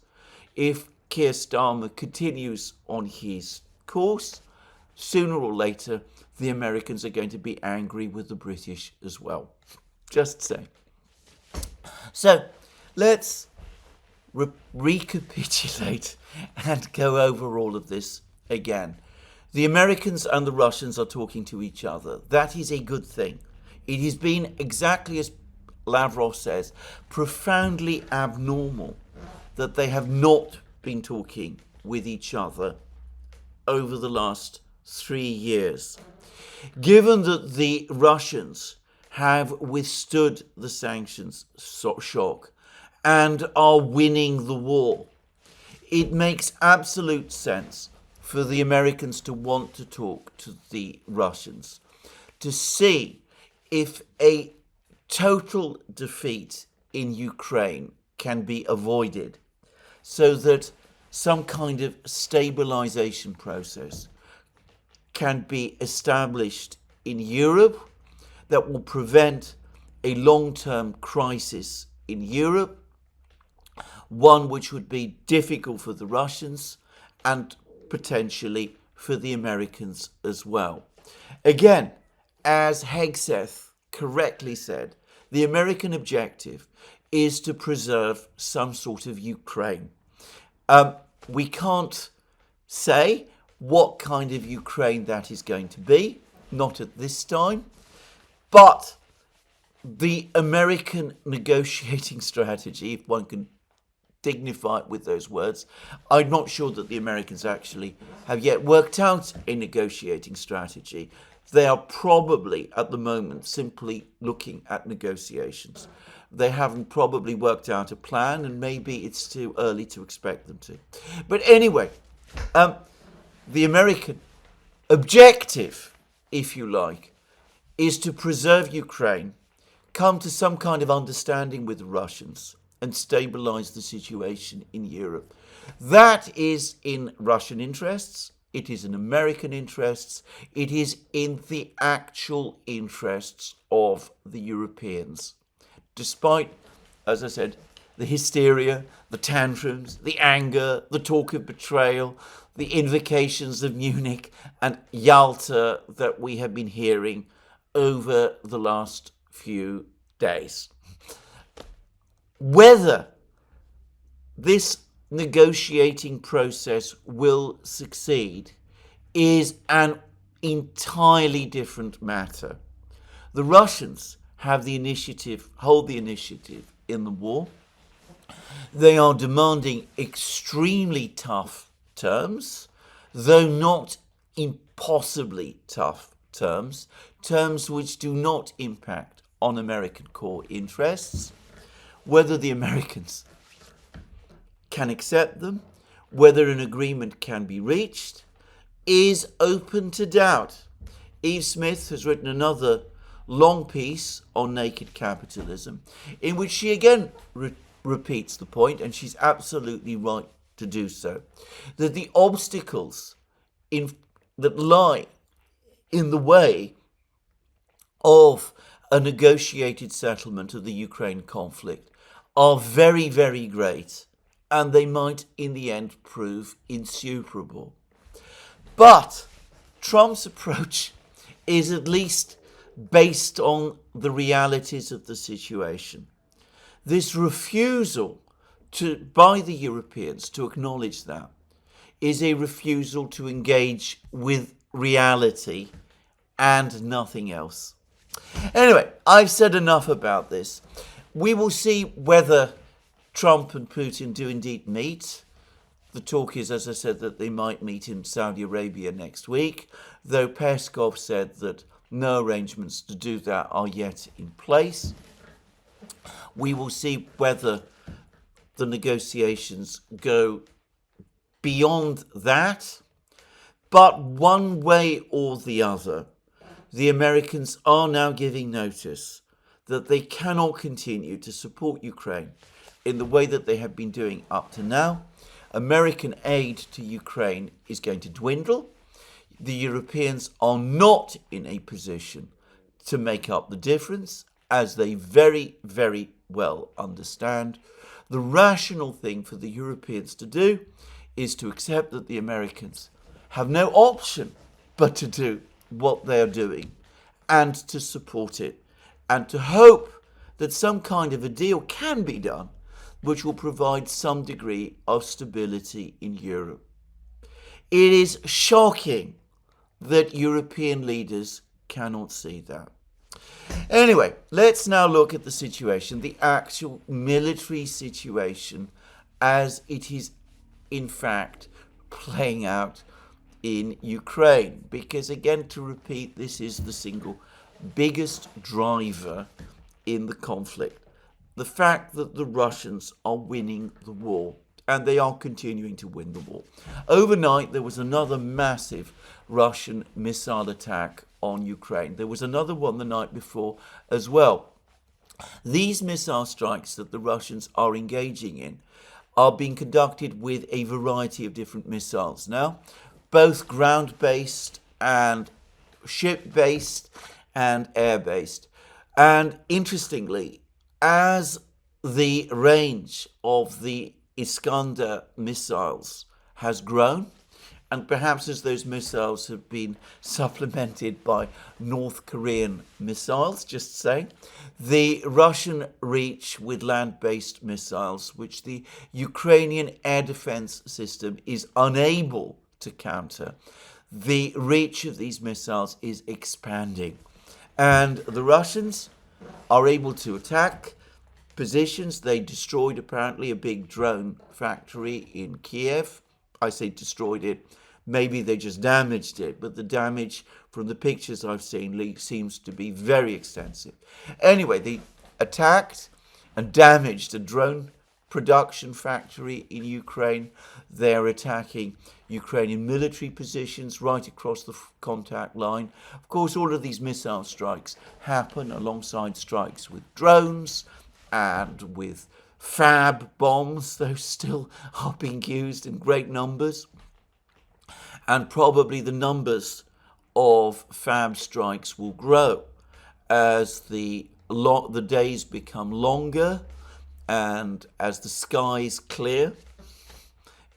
if Keir Starmer continues on his course, sooner or later, the Americans are going to be angry with the British as well. Just saying. So, let's recapitulate and go over all of this again. The Americans and the Russians are talking to each other. That is a good thing. It has been, exactly as Lavrov says, profoundly abnormal that they have not been talking with each other over the last 3 years. Given that the Russians have withstood the sanctions shock and are winning the war, it makes absolute sense for the Americans to want to talk to the Russians, to see if a total defeat in Ukraine can be avoided, so that some kind of stabilization process can be established in Europe that will prevent a long-term crisis in Europe, one which would be difficult for the Russians and potentially for the Americans as well. Again, as Hegseth correctly said, the American objective is to preserve some sort of Ukraine. We can't say what kind of Ukraine that is going to be, not at this time, but the American negotiating strategy, if one can dignify it with those words, I'm not sure that the Americans actually have yet worked out a negotiating strategy. They are probably, at the moment, simply looking at negotiations. They haven't probably worked out a plan, and maybe it's too early to expect them to. But anyway, the American objective, if you like, is to preserve Ukraine, come to some kind of understanding with the Russians, and stabilize the situation in Europe. That is in Russian interests. It is in American interests. It is in the actual interests of the Europeans. Despite, as I said, the hysteria, the tantrums, the anger, the talk of betrayal, the invocations of Munich and Yalta that we have been hearing over the last few days. Whether this negotiating process will succeed is an entirely different matter. The Russians have the initiative, hold the initiative in the war. They are demanding extremely tough terms, though not impossibly tough terms which do not impact on American core interests. Whether the Americans can accept them, whether an agreement can be reached, is open to doubt. Eve Smith has written another long piece on naked capitalism, in which she again repeats the point, and she's absolutely right to do so, that the obstacles that lie in the way of a negotiated settlement of the Ukraine conflict are very, very great, and they might in the end prove insuperable. But Trump's approach is at least based on the realities of the situation. This refusal by the Europeans to acknowledge that is a refusal to engage with reality and nothing else. Anyway, I've said enough about this. We will see whether Trump and Putin do indeed meet. The talk is, as I said, that they might meet in Saudi Arabia next week, though Peskov said that no arrangements to do that are yet in place. We will see whether the negotiations go beyond that. But one way or the other, the Americans are now giving notice that they cannot continue to support Ukraine in the way that they have been doing up to now. American aid to Ukraine is going to dwindle. The Europeans are not in a position to make up the difference, as they very, very well understand. The rational thing for the Europeans to do is to accept that the Americans have no option but to do what they are doing and to support it, and to hope that some kind of a deal can be done which will provide some degree of stability in Europe. It is shocking that European leaders cannot see that. Anyway, let's now look at the situation, the actual military situation as it is in fact playing out in Ukraine. Because again, to repeat, this is the single biggest driver in the conflict. The fact that the Russians are winning the war, and they are continuing to win the war. Overnight, there was another massive Russian missile attack on Ukraine. There was another one the night before as well. These missile strikes that the Russians are engaging in are being conducted with a variety of different missiles now, both ground-based and ship-based and air-based. And interestingly, as the range of the Iskander missiles has grown, and perhaps as those missiles have been supplemented by North Korean missiles, just saying, the Russian reach with land-based missiles, which the Ukrainian air defense system is unable to counter, the reach of these missiles is expanding. And the Russians are able to attack positions. They destroyed apparently a big drone factory in Kiev. I say destroyed it. Maybe they just damaged it, but the damage from the pictures I've seen seems to be very extensive. Anyway, they attacked and damaged a drone production factory in Ukraine. They're attacking Ukrainian military positions right across the contact line. Of course, all of these missile strikes happen alongside strikes with drones and with fab bombs. Those still are being used in great numbers. And probably the numbers of fab strikes will grow as the days become longer and as the skies clear.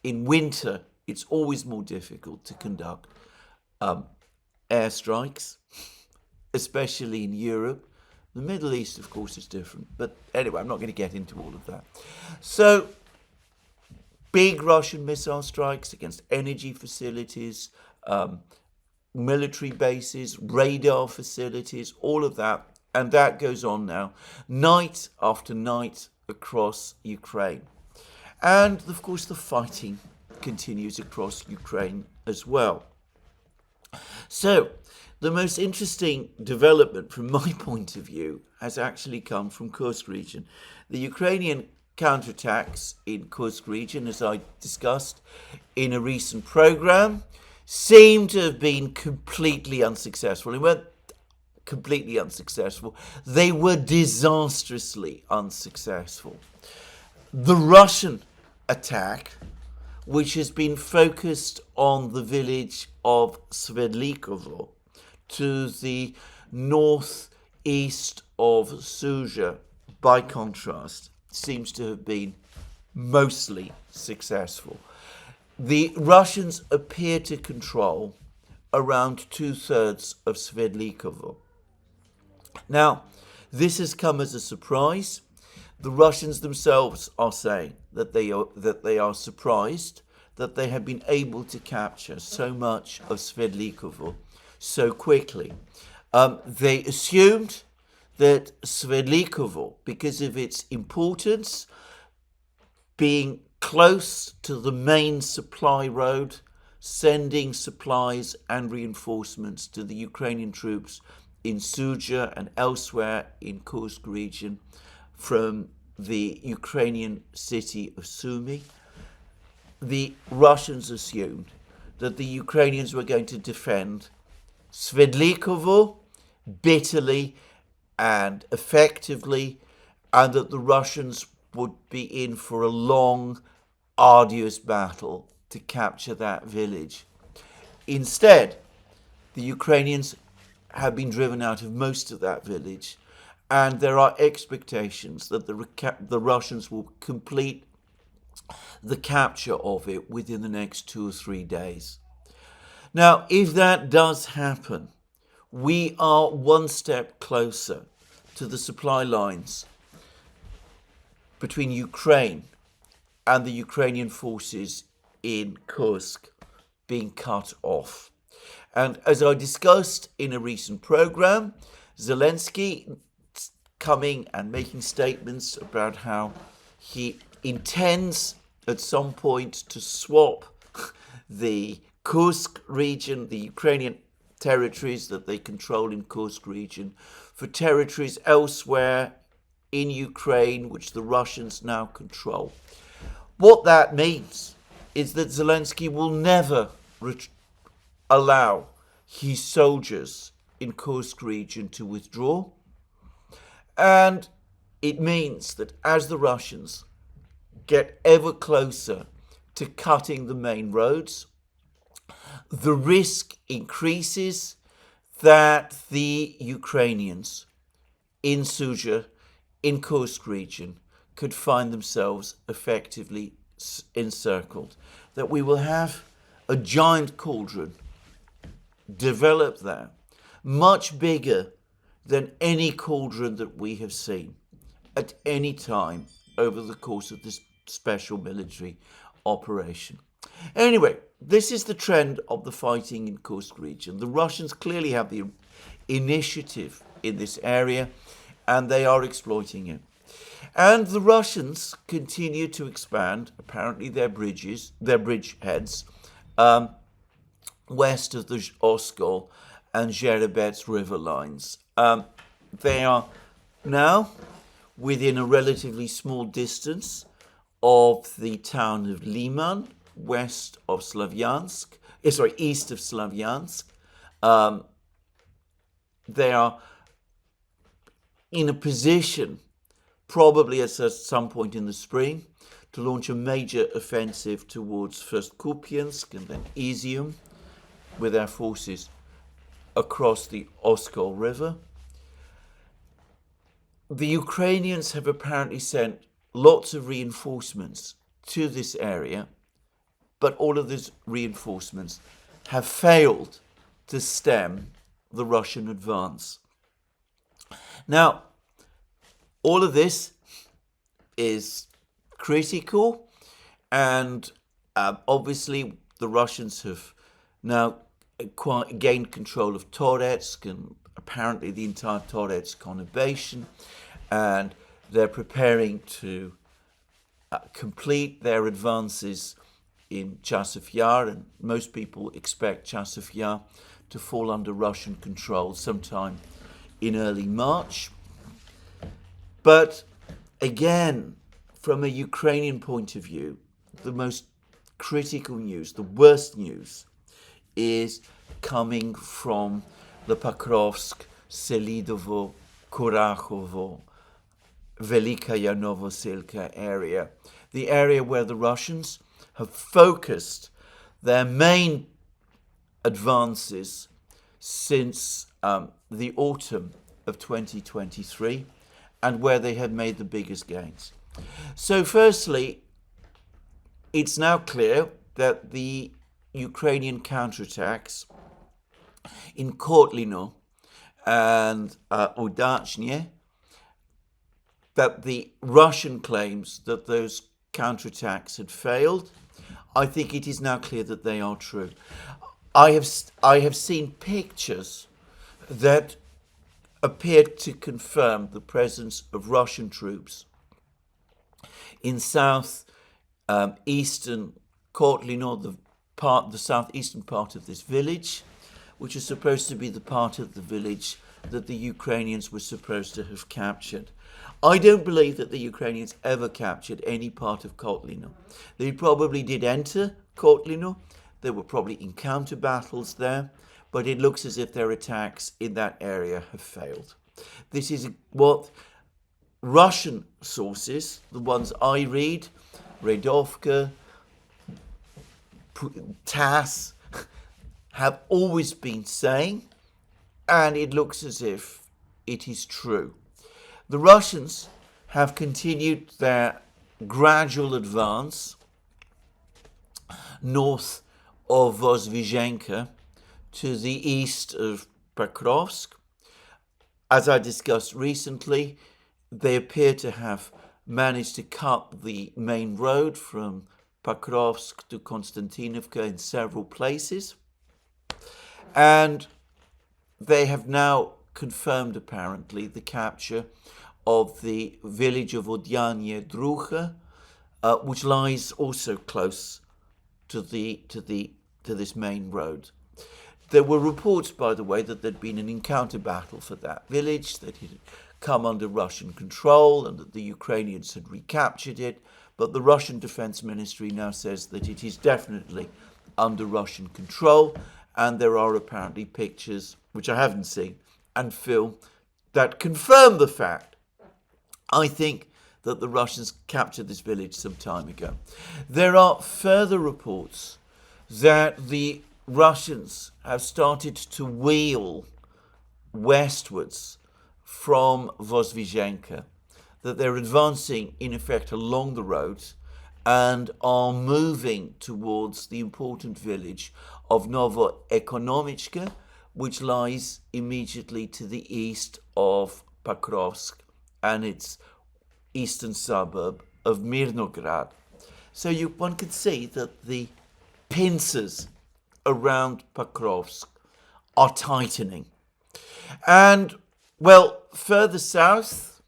In winter, it's always more difficult to conduct airstrikes, especially in Europe. The Middle East, of course, is different. But anyway, I'm not going to get into all of that. So, big Russian missile strikes against energy facilities, military bases, radar facilities, all of that. And that goes on now, night after night across Ukraine. And, of course, the fighting continues across Ukraine as well. So, the most interesting development from my point of view has actually come from Kursk region. The Ukrainian counterattacks in Kursk region, as I discussed in a recent program, seem to have been completely unsuccessful. They weren't completely unsuccessful. They were disastrously unsuccessful. The Russian attack, which has been focused on the village of Sverdlikovo to the northeast of Suja, by contrast, seems to have been mostly successful. The Russians appear to control around 2/3 of Sverdlikovo. Now, this has come as a surprise. The Russians themselves are saying that they are surprised that they have been able to capture so much of Sverdlikovo so quickly. They assumed that Sverdlikovo, because of its importance, being close to the main supply road, sending supplies and reinforcements to the Ukrainian troops in Suja and elsewhere in Kursk region from the Ukrainian city of Sumy. The Russians assumed that the Ukrainians were going to defend Sverdlikovo bitterly and effectively, and that the Russians would be in for a long, arduous battle to capture that village. Instead, the Ukrainians have been driven out of most of that village, and there are expectations that the Russians will complete the capture of it within the next 2 or 3 days. Now, if that does happen, we are one step closer to the supply lines between Ukraine and the Ukrainian forces in Kursk being cut off. And as I discussed in a recent program, Zelensky coming and making statements about how he intends at some point to swap the Kursk region, the Ukrainian territories that they control in Kursk region, for territories elsewhere in Ukraine, which the Russians now control. What that means is that Zelensky will never allow his soldiers in Kursk region to withdraw. And it means that as the Russians get ever closer to cutting the main roads, the risk increases that the Ukrainians in Suja, in Kursk region, could find themselves effectively encircled. That we will have a giant cauldron developed there, much bigger than any cauldron that we have seen at any time over the course of this special military operation. Anyway, this is the trend of the fighting in Kursk region. The Russians clearly have the initiative in this area, and they are exploiting it. And the Russians continue to expand, apparently, their bridgeheads, west of the Oskol and Zherebets river lines. They are now within a relatively small distance of the town of Liman, east of Slavyansk. They are in a position, probably at some point in the spring, to launch a major offensive towards first Kupiansk and then Izium with their forces across the Oskol River. The Ukrainians have apparently sent lots of reinforcements to this area, but all of these reinforcements have failed to stem the Russian advance. Now, all of this is critical, and obviously the Russians have now gained control of Toretsk and apparently the entire Toretsk conurbation, and they're preparing to complete their advances in Chasiv Yar, and most people expect Chasiv Yar to fall under Russian control sometime in early March. But again, from a Ukrainian point of view, the most critical news, the worst news, is coming from the Pokrovsk, Selidovo, Kurakhovo, Velikaya Novosilka area, the area where the Russians have focused their main advances since the autumn of 2023, and where they have made the biggest gains. So firstly, it's now clear that the Ukrainian counterattacks in Kotlino and Udachne, that the Russian claims that those counterattacks had failed, I think it is now clear that they are true. I have seen pictures that appeared to confirm the presence of Russian troops in southeastern Kotlino, the southeastern part of this village, which is supposed to be the part of the village that the Ukrainians were supposed to have captured. I don't believe that the Ukrainians ever captured any part of Kotlino. They probably did enter Kotlino. There were probably encounter battles there, but it looks as if their attacks in that area have failed. This is what Russian sources, the ones I read, Redovka, TASS, have always been saying, and it looks as if it is true. The Russians have continued their gradual advance north of Vozvyzhenka to the east of Pokrovsk. As I discussed recently, they appear to have managed to cut the main road from Pokrovsk to Konstantinovka in several places. And they have now confirmed, apparently, the capture of the village of Odyanye Drucha, which lies also close to this main road. There were reports, by the way, that there'd been an encounter battle for that village, that it had come under Russian control and that the Ukrainians had recaptured it. But the Russian Defense Ministry now says that it is definitely under Russian control, and there are apparently pictures, which I haven't seen, and film that confirm the fact. I think that the Russians captured this village some time ago. There are further reports that the Russians have started to wheel westwards from Vozvyzhenka, that they're advancing in effect along the road and are moving towards the important village of Novoekonomichka, which lies immediately to the east of Pokrovsk and its eastern suburb of Mirnograd. So one can see that the pincers around Pokrovsk are tightening. And, well, further south,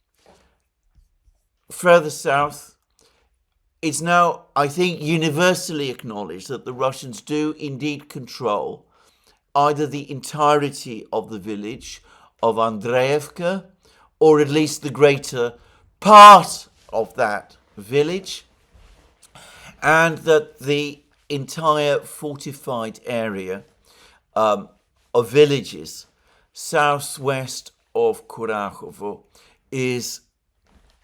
it's now, I think, universally acknowledged that the Russians do indeed control either the entirety of the village of Andreevka, or at least the greater part of that village, and that the entire fortified area of villages southwest of Kurakhovo is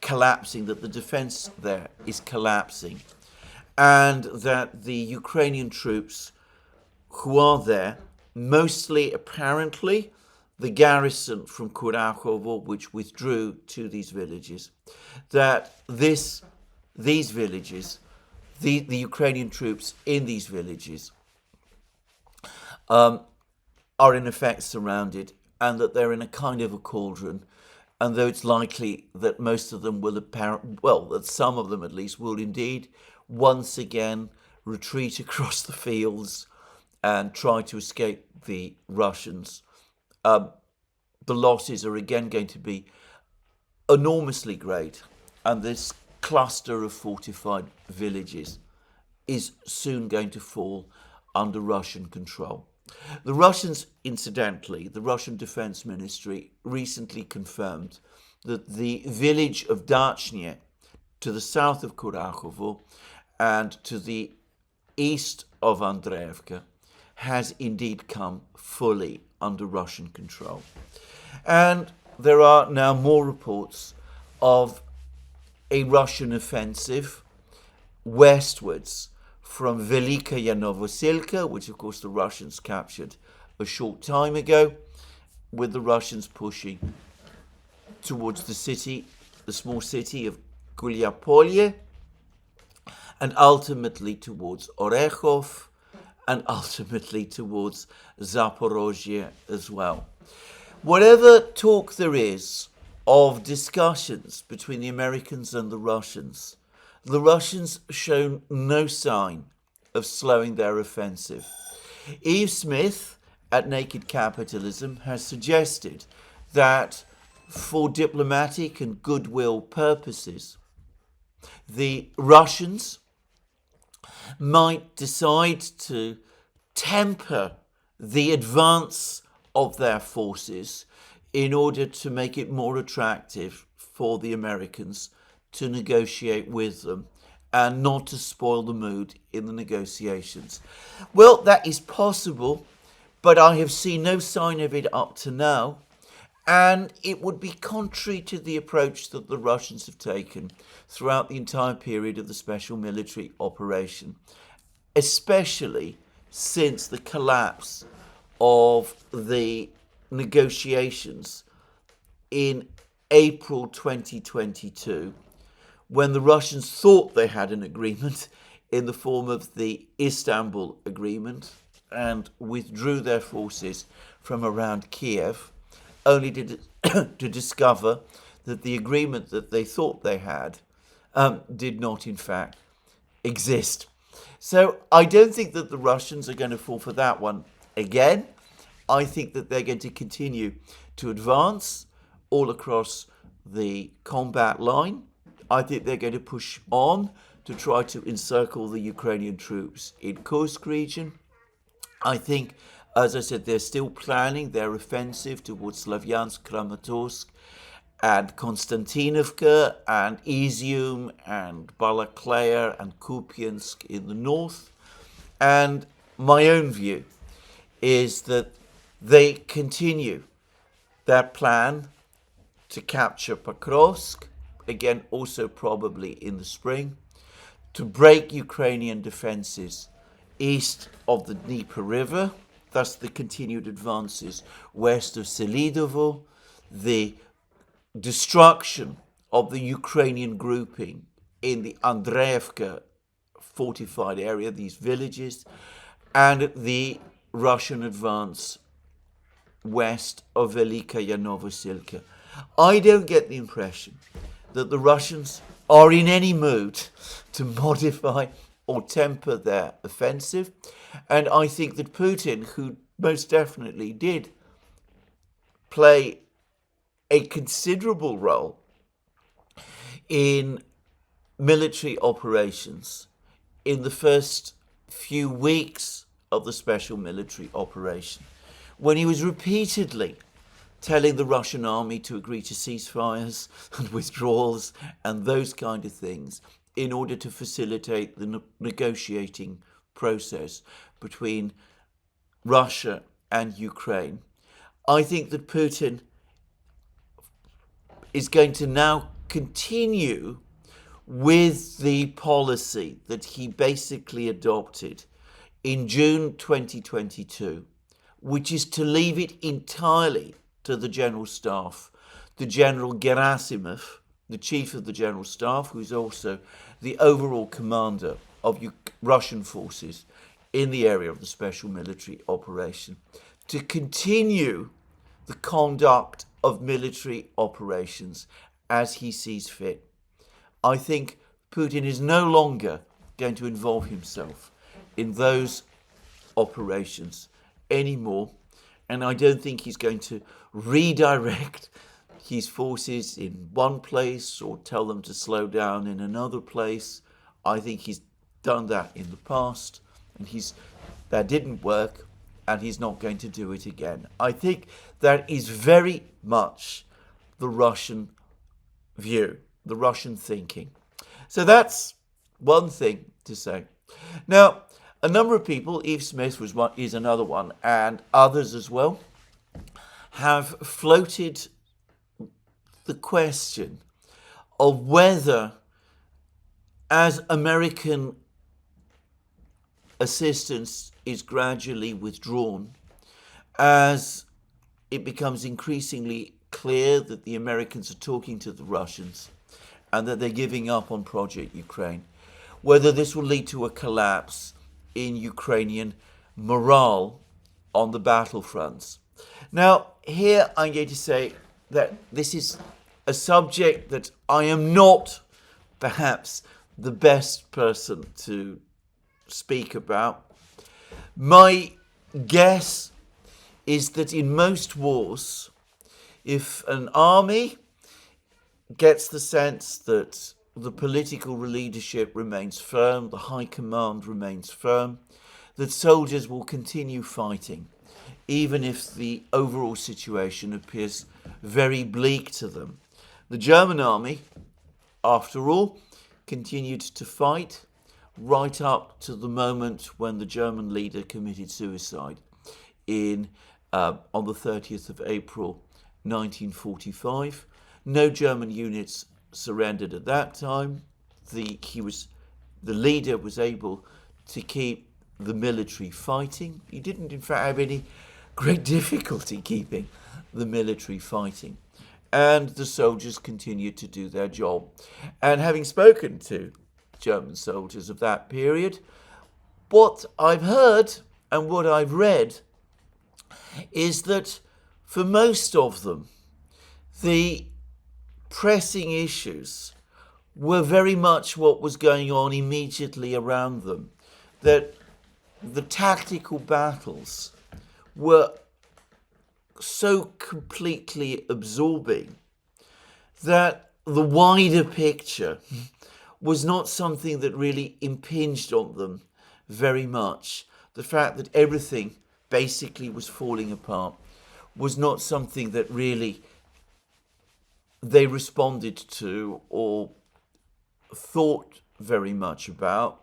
collapsing, that the defense there is collapsing, and that the Ukrainian troops who are there, mostly apparently the garrison from Kurakhovo, which withdrew to these villages, that these villages, the Ukrainian troops in these villages are in effect surrounded, and that they're in a kind of a cauldron. And though it's likely that most of them will that some of them at least will indeed once again retreat across the fields and try to escape the Russians, the losses are again going to be enormously great, and this cluster of fortified villages is soon going to fall under Russian control. The Russians, incidentally, the Russian Defense Ministry recently confirmed that the village of Dachnie, to the south of Kurachovo and to the east of Andreevka, has indeed come fully under Russian control. And there are now more reports of a Russian offensive westwards from Velikaya Novosilka, which of course the Russians captured a short time ago, with the Russians pushing towards the city, the small city of Gulyapolye, and ultimately towards Orekhov, and ultimately towards Zaporozhye as well. Whatever talk there is of discussions between the Americans and the Russians show no sign of slowing their offensive. Eve Smith at Naked Capitalism has suggested that for diplomatic and goodwill purposes, the Russians might decide to temper the advance of their forces in order to make it more attractive for the Americans to negotiate with them and not to spoil the mood in the negotiations. Well, that is possible, but I have seen no sign of it up to now, and it would be contrary to the approach that the Russians have taken throughout the entire period of the special military operation, especially since the collapse of the negotiations in April 2022, when the Russians thought they had an agreement in the form of the Istanbul Agreement and withdrew their forces from around Kiev, only to discover that the agreement that they thought they had did not in fact exist. So I don't think that the Russians are going to fall for that one again. I think that they're going to continue to advance all across the combat line. I think they're going to push on to try to encircle the Ukrainian troops in Kursk region. I think, as I said, they're still planning their offensive towards Slavyansk, Kramatorsk, and Konstantinovka, and Izium, and Balakleya, and Kupiansk in the north. And my own view is that they continue their plan to capture Pokrovsk, again also probably in the spring, to break Ukrainian defences east of the Dnieper River, thus the continued advances west of Selidovo, the destruction of the Ukrainian grouping in the Andreevka fortified area, these villages, and the Russian advance west of Velikaya Novosilka. I don't get the impression that the Russians are in any mood to modify or temper their offensive, and I think that Putin, who most definitely did play a considerable role in military operations in the first few weeks of the special military operation, when he was repeatedly telling the Russian army to agree to ceasefires and withdrawals and those kind of things in order to facilitate the negotiating process between Russia and Ukraine. I think that Putin is going to now continue with the policy that he basically adopted in June 2022, which is to leave it entirely to the General Staff, the General Gerasimov, the Chief of the General Staff, who's also the overall commander of Russian forces in the area of the special military operation, to continue the conduct of military operations as he sees fit. I think Putin is no longer going to involve himself in those operations anymore, and I don't think he's going to redirect his forces in one place or tell them to slow down in another place. I think he's done that in the past, and that didn't work, and he's not going to do it again. I think that is very much the Russian view, the Russian thinking. So that's one thing to say. Now, a number of people, Eve Smith is another one, and others as well, have floated the question of whether, as American assistance is gradually withdrawn, as it becomes increasingly clear that the Americans are talking to the Russians and that they're giving up on Project Ukraine, whether this will lead to a collapse in Ukrainian morale on the battlefronts. Now, here I'm going to say that this is a subject that I am not perhaps the best person to speak about. My guess is that in most wars, if an army gets the sense that the political leadership remains firm, the high command remains firm, that soldiers will continue fighting, even if the overall situation appears very bleak to them. The German army, after all, continued to fight right up to the moment when the German leader committed suicide on the 30th of April 1945. No German units surrendered at that time. The leader was able to keep the military fighting. He didn't, in fact, have any great difficulty keeping the military fighting. And the soldiers continued to do their job. And having spoken to German soldiers of that period, what I've heard and what I've read is that for most of them, the pressing issues were very much what was going on immediately around them, that the tactical battles were so completely absorbing that the wider picture was not something that really impinged on them very much. The fact that everything basically was falling apart was not something that really they responded to or thought very much about,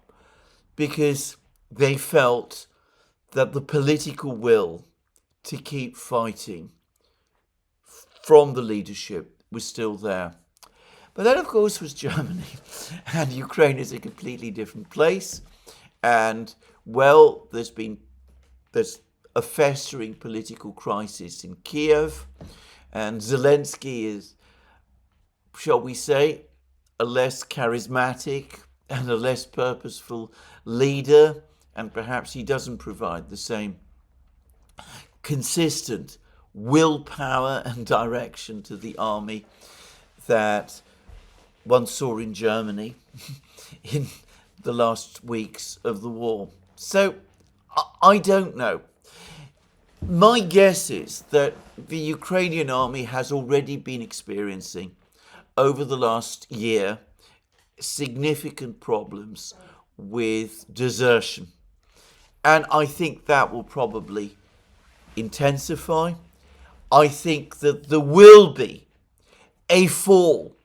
because they felt that the political will to keep fighting from the leadership was still there. But that, of course, was Germany. And Ukraine is a completely different place. And, well, there's a festering political crisis in Kiev. And Zelensky is, shall we say, a less charismatic and a less purposeful leader. And perhaps he doesn't provide the same consistent willpower and direction to the army that one saw in Germany in the last weeks of the war. So I don't know. My guess is that the Ukrainian army has already been experiencing over the last year significant problems with desertion. And I think that will probably intensify. I think that there will be a fall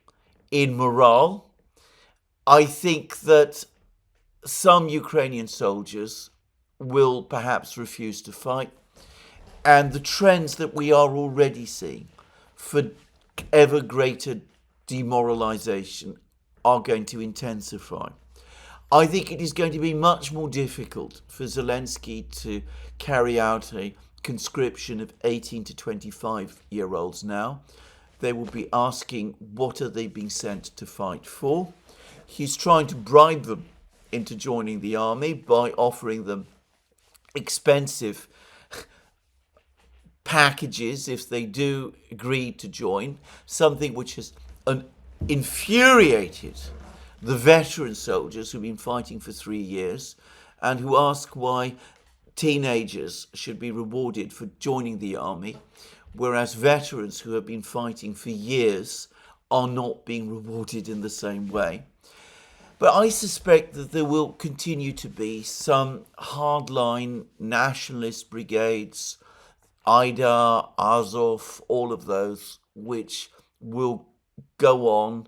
in morale. I think that some Ukrainian soldiers will perhaps refuse to fight. And the trends that we are already seeing for ever greater demoralization are going to intensify. I think it is going to be much more difficult for Zelensky to carry out a conscription of 18 to 25-year-olds now. They will be asking, what are they being sent to fight for? He's trying to bribe them into joining the army by offering them expensive packages if they do agree to join, something which has infuriated the veteran soldiers who've been fighting for 3 years and who ask why teenagers should be rewarded for joining the army, whereas veterans who have been fighting for years are not being rewarded in the same way. But I suspect that there will continue to be some hardline nationalist brigades, Ida, Azov, all of those, which will go on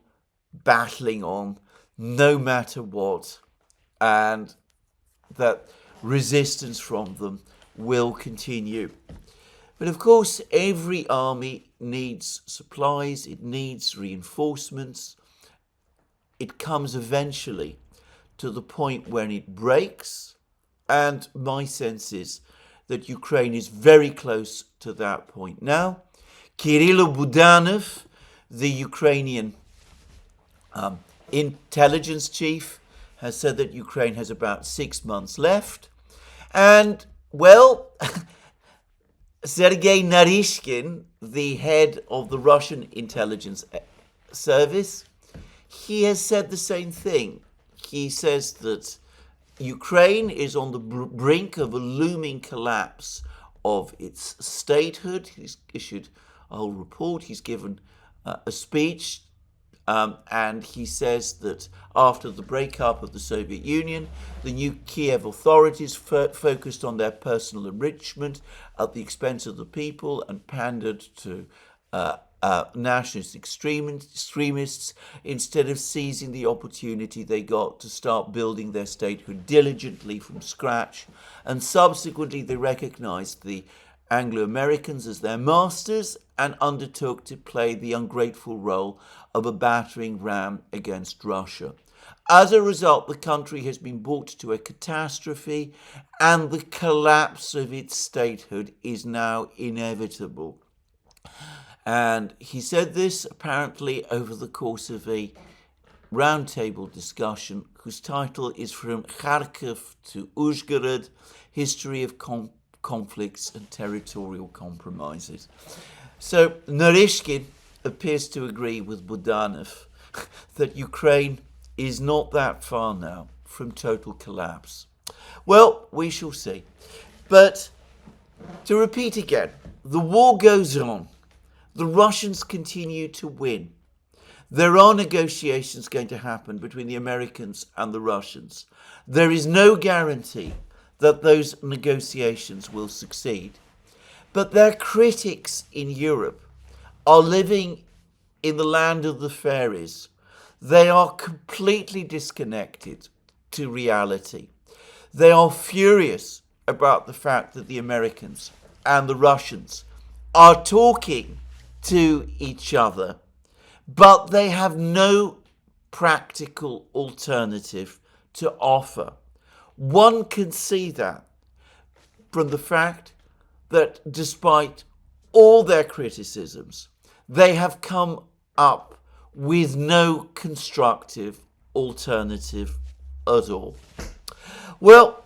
battling on no matter what, and that resistance from them will continue. But of course, every army needs supplies, it needs reinforcements. It comes eventually to the point when it breaks, and my sense is that Ukraine is very close to that point now. Kirill Budanov, the Ukrainian intelligence chief, has said that Ukraine has about 6 months left. And, well, Sergei Narishkin, the head of the Russian intelligence service, he has said the same thing. He says that Ukraine is on the brink of a looming collapse of its statehood. He's issued a whole report. He's given a speech, and he says that after the breakup of the Soviet Union, the new Kiev authorities focused on their personal enrichment at the expense of the people and pandered to nationalist extremists instead of seizing the opportunity they got to start building their statehood diligently from scratch. And subsequently they recognized the Anglo-Americans as their masters and undertook to play the ungrateful role of a battering ram against Russia. As a result, the country has been brought to a catastrophe, and the collapse of its statehood is now inevitable. And he said this apparently over the course of a roundtable discussion whose title is From Kharkiv to Uzhgorod, History of Conflicts and Territorial Compromises. So Narishkin appears to agree with Budanov that Ukraine is not that far now from total collapse. Well, we shall see. But to repeat again, the war goes on. The Russians continue to win. There are negotiations going to happen between the Americans and the Russians. There is no guarantee that those negotiations will succeed. But their critics in Europe are living in the land of the fairies. They are completely disconnected to reality. They are furious about the fact that the Americans and the Russians are talking to each other, but they have no practical alternative to offer. One can see that from the fact that despite all their criticisms, they have come up with no constructive alternative at all. Well,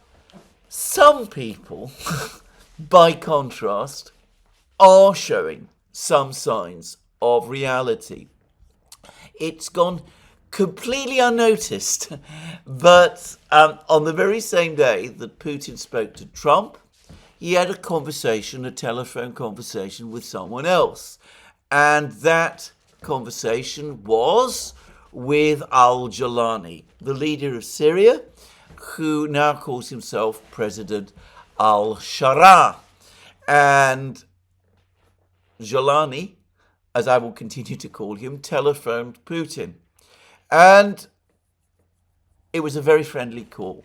some people, by contrast, are showing some signs of reality. It's gone completely unnoticed, but on the very same day that Putin spoke to Trump, he had a telephone conversation with someone else. And that conversation was with al-Jolani, the leader of Syria, who now calls himself President al-Shara. And Jolani, as I will continue to call him, telephoned Putin. And it was a very friendly call.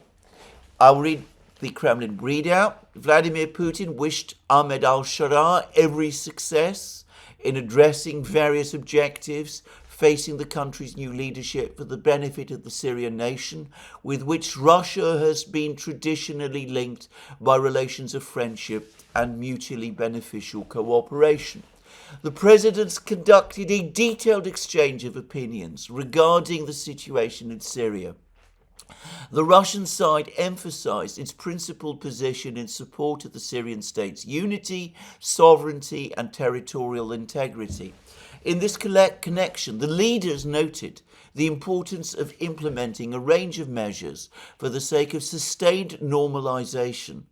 I'll read the Kremlin readout. Vladimir Putin wished Ahmed al-Shara every success in addressing various objectives facing the country's new leadership for the benefit of the Syrian nation, with which Russia has been traditionally linked by relations of friendship and mutually beneficial cooperation. The presidents conducted a detailed exchange of opinions regarding the situation in Syria. The Russian side emphasized its principled position in support of the Syrian state's unity, sovereignty, and territorial integrity. In this connection, the leaders noted the importance of implementing a range of measures for the sake of sustained normalization,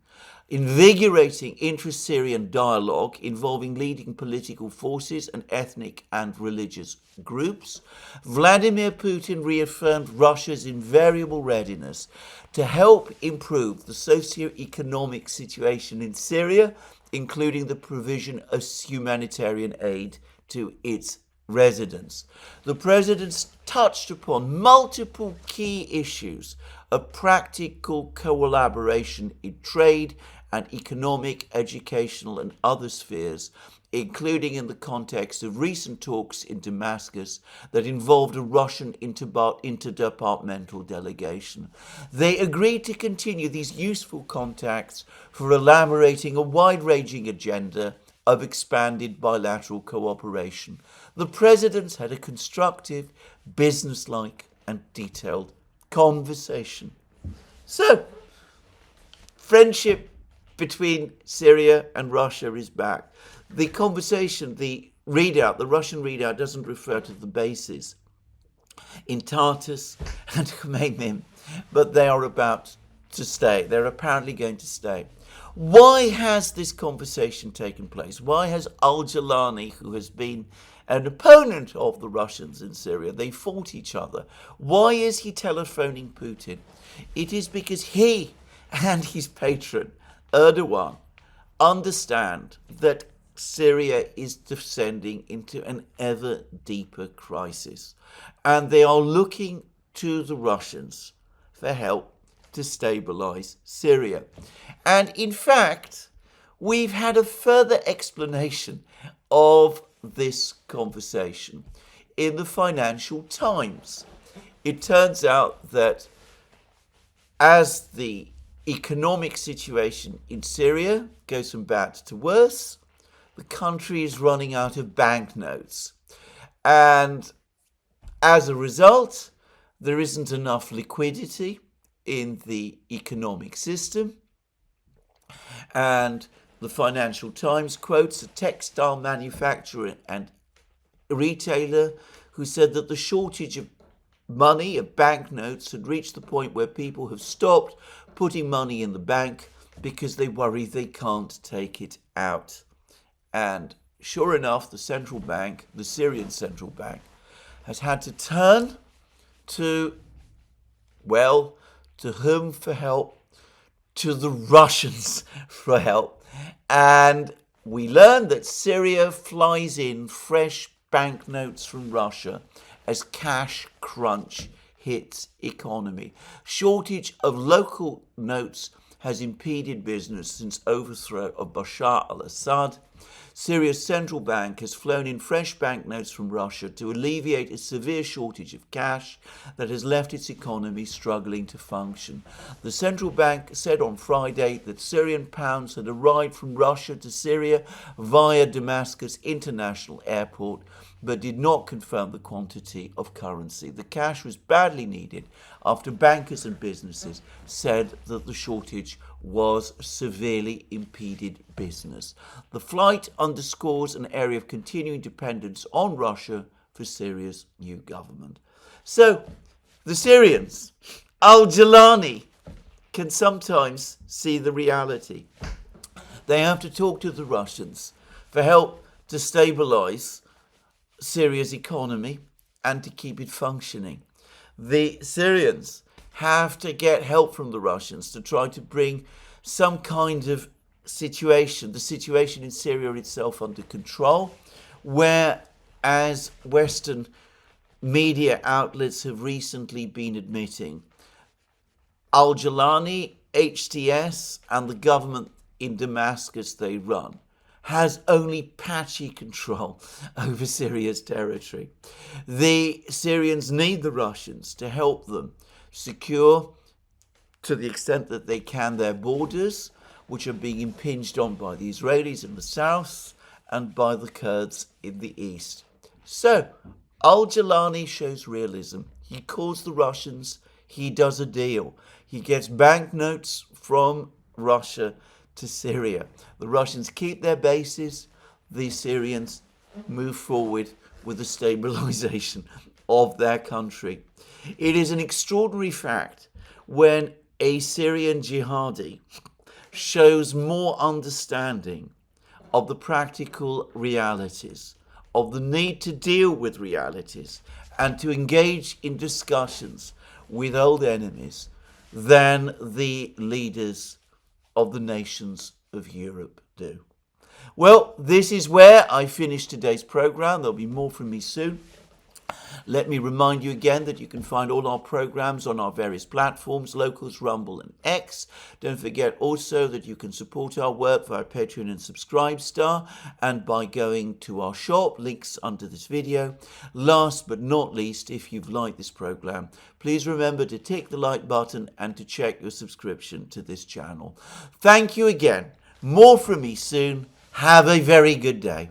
invigorating intra-Syrian dialogue involving leading political forces and ethnic and religious groups, Vladimir Putin reaffirmed Russia's invariable readiness to help improve the socio-economic situation in Syria, including the provision of humanitarian aid to its residents. The president touched upon multiple key issues of practical collaboration in trade and economic, educational and other spheres, including in the context of recent talks in Damascus that involved a Russian interdepartmental delegation. They agreed to continue these useful contacts for elaborating a wide-ranging agenda of expanded bilateral cooperation. The presidents had a constructive, businesslike and detailed conversation. So, friendship between Syria and Russia is back. The conversation, the Russian readout doesn't refer to the bases in Tartus and Khmeimim, but they are about to stay. They're apparently going to stay. Why has this conversation taken place? Why has Al-Jilani, who has been an opponent of the Russians in Syria, they fought each other, why is he telephoning Putin? It is because he and his patron, Erdogan, understand that Syria is descending into an ever deeper crisis. And they are looking to the Russians for help to stabilize Syria. And in fact, we've had a further explanation of this conversation in the Financial Times. It turns out that as the economic situation in Syria goes from bad to worse, the country is running out of banknotes. And as a result, there isn't enough liquidity in the economic system. And the Financial Times quotes a textile manufacturer and retailer who said that the shortage of money, of banknotes, had reached the point where people have stopped putting money in the bank because they worry they can't take it out. And sure enough, the central bank, the Syrian central bank, has had to turn to whom for help? To the Russians for help. And we learned that Syria flies in fresh banknotes from Russia as cash crunch hits economy. Shortage of local notes has impeded business since overthrow of Bashar al-Assad. Syria's central bank has flown in fresh banknotes from Russia to alleviate a severe shortage of cash that has left its economy struggling to function. The central bank said on Friday that Syrian pounds had arrived from Russia to Syria via Damascus International Airport, but did not confirm the quantity of currency. The cash was badly needed after bankers and businesses said that the shortage was severely impeded business. The flight underscores an area of continuing dependence on Russia for Syria's new government. So, the Syrians, Al-Jilani, can sometimes see the reality. They have to talk to the Russians for help to stabilize Syria's economy and to keep it functioning. The Syrians have to get help from the Russians to try to bring some kind of situation, the situation in Syria itself, under control, whereas Western media outlets have recently been admitting Al-Jilani, HTS and the government in Damascus they run has only patchy control over Syria's territory. The Syrians need the Russians to help them secure, to the extent that they can, their borders, which are being impinged on by the Israelis in the south and by the Kurds in the east. So, Al-Jilani shows realism. He calls the Russians, he does a deal. He gets banknotes from Russia to Syria. The Russians keep their bases, the Syrians move forward with the stabilization of their country. It is an extraordinary fact when a Syrian jihadi shows more understanding of the practical realities, of the need to deal with realities and to engage in discussions with old enemies than the leaders of the nations of Europe do. Well, this is where I finish today's programme. There'll be more from me soon. Let me remind you again that you can find all our programmes on our various platforms, Locals, Rumble and X. Don't forget also that you can support our work via Patreon and Subscribestar and by going to our shop, links under this video. Last but not least, if you've liked this programme, please remember to tick the like button and to check your subscription to this channel. Thank you again. More from me soon. Have a very good day.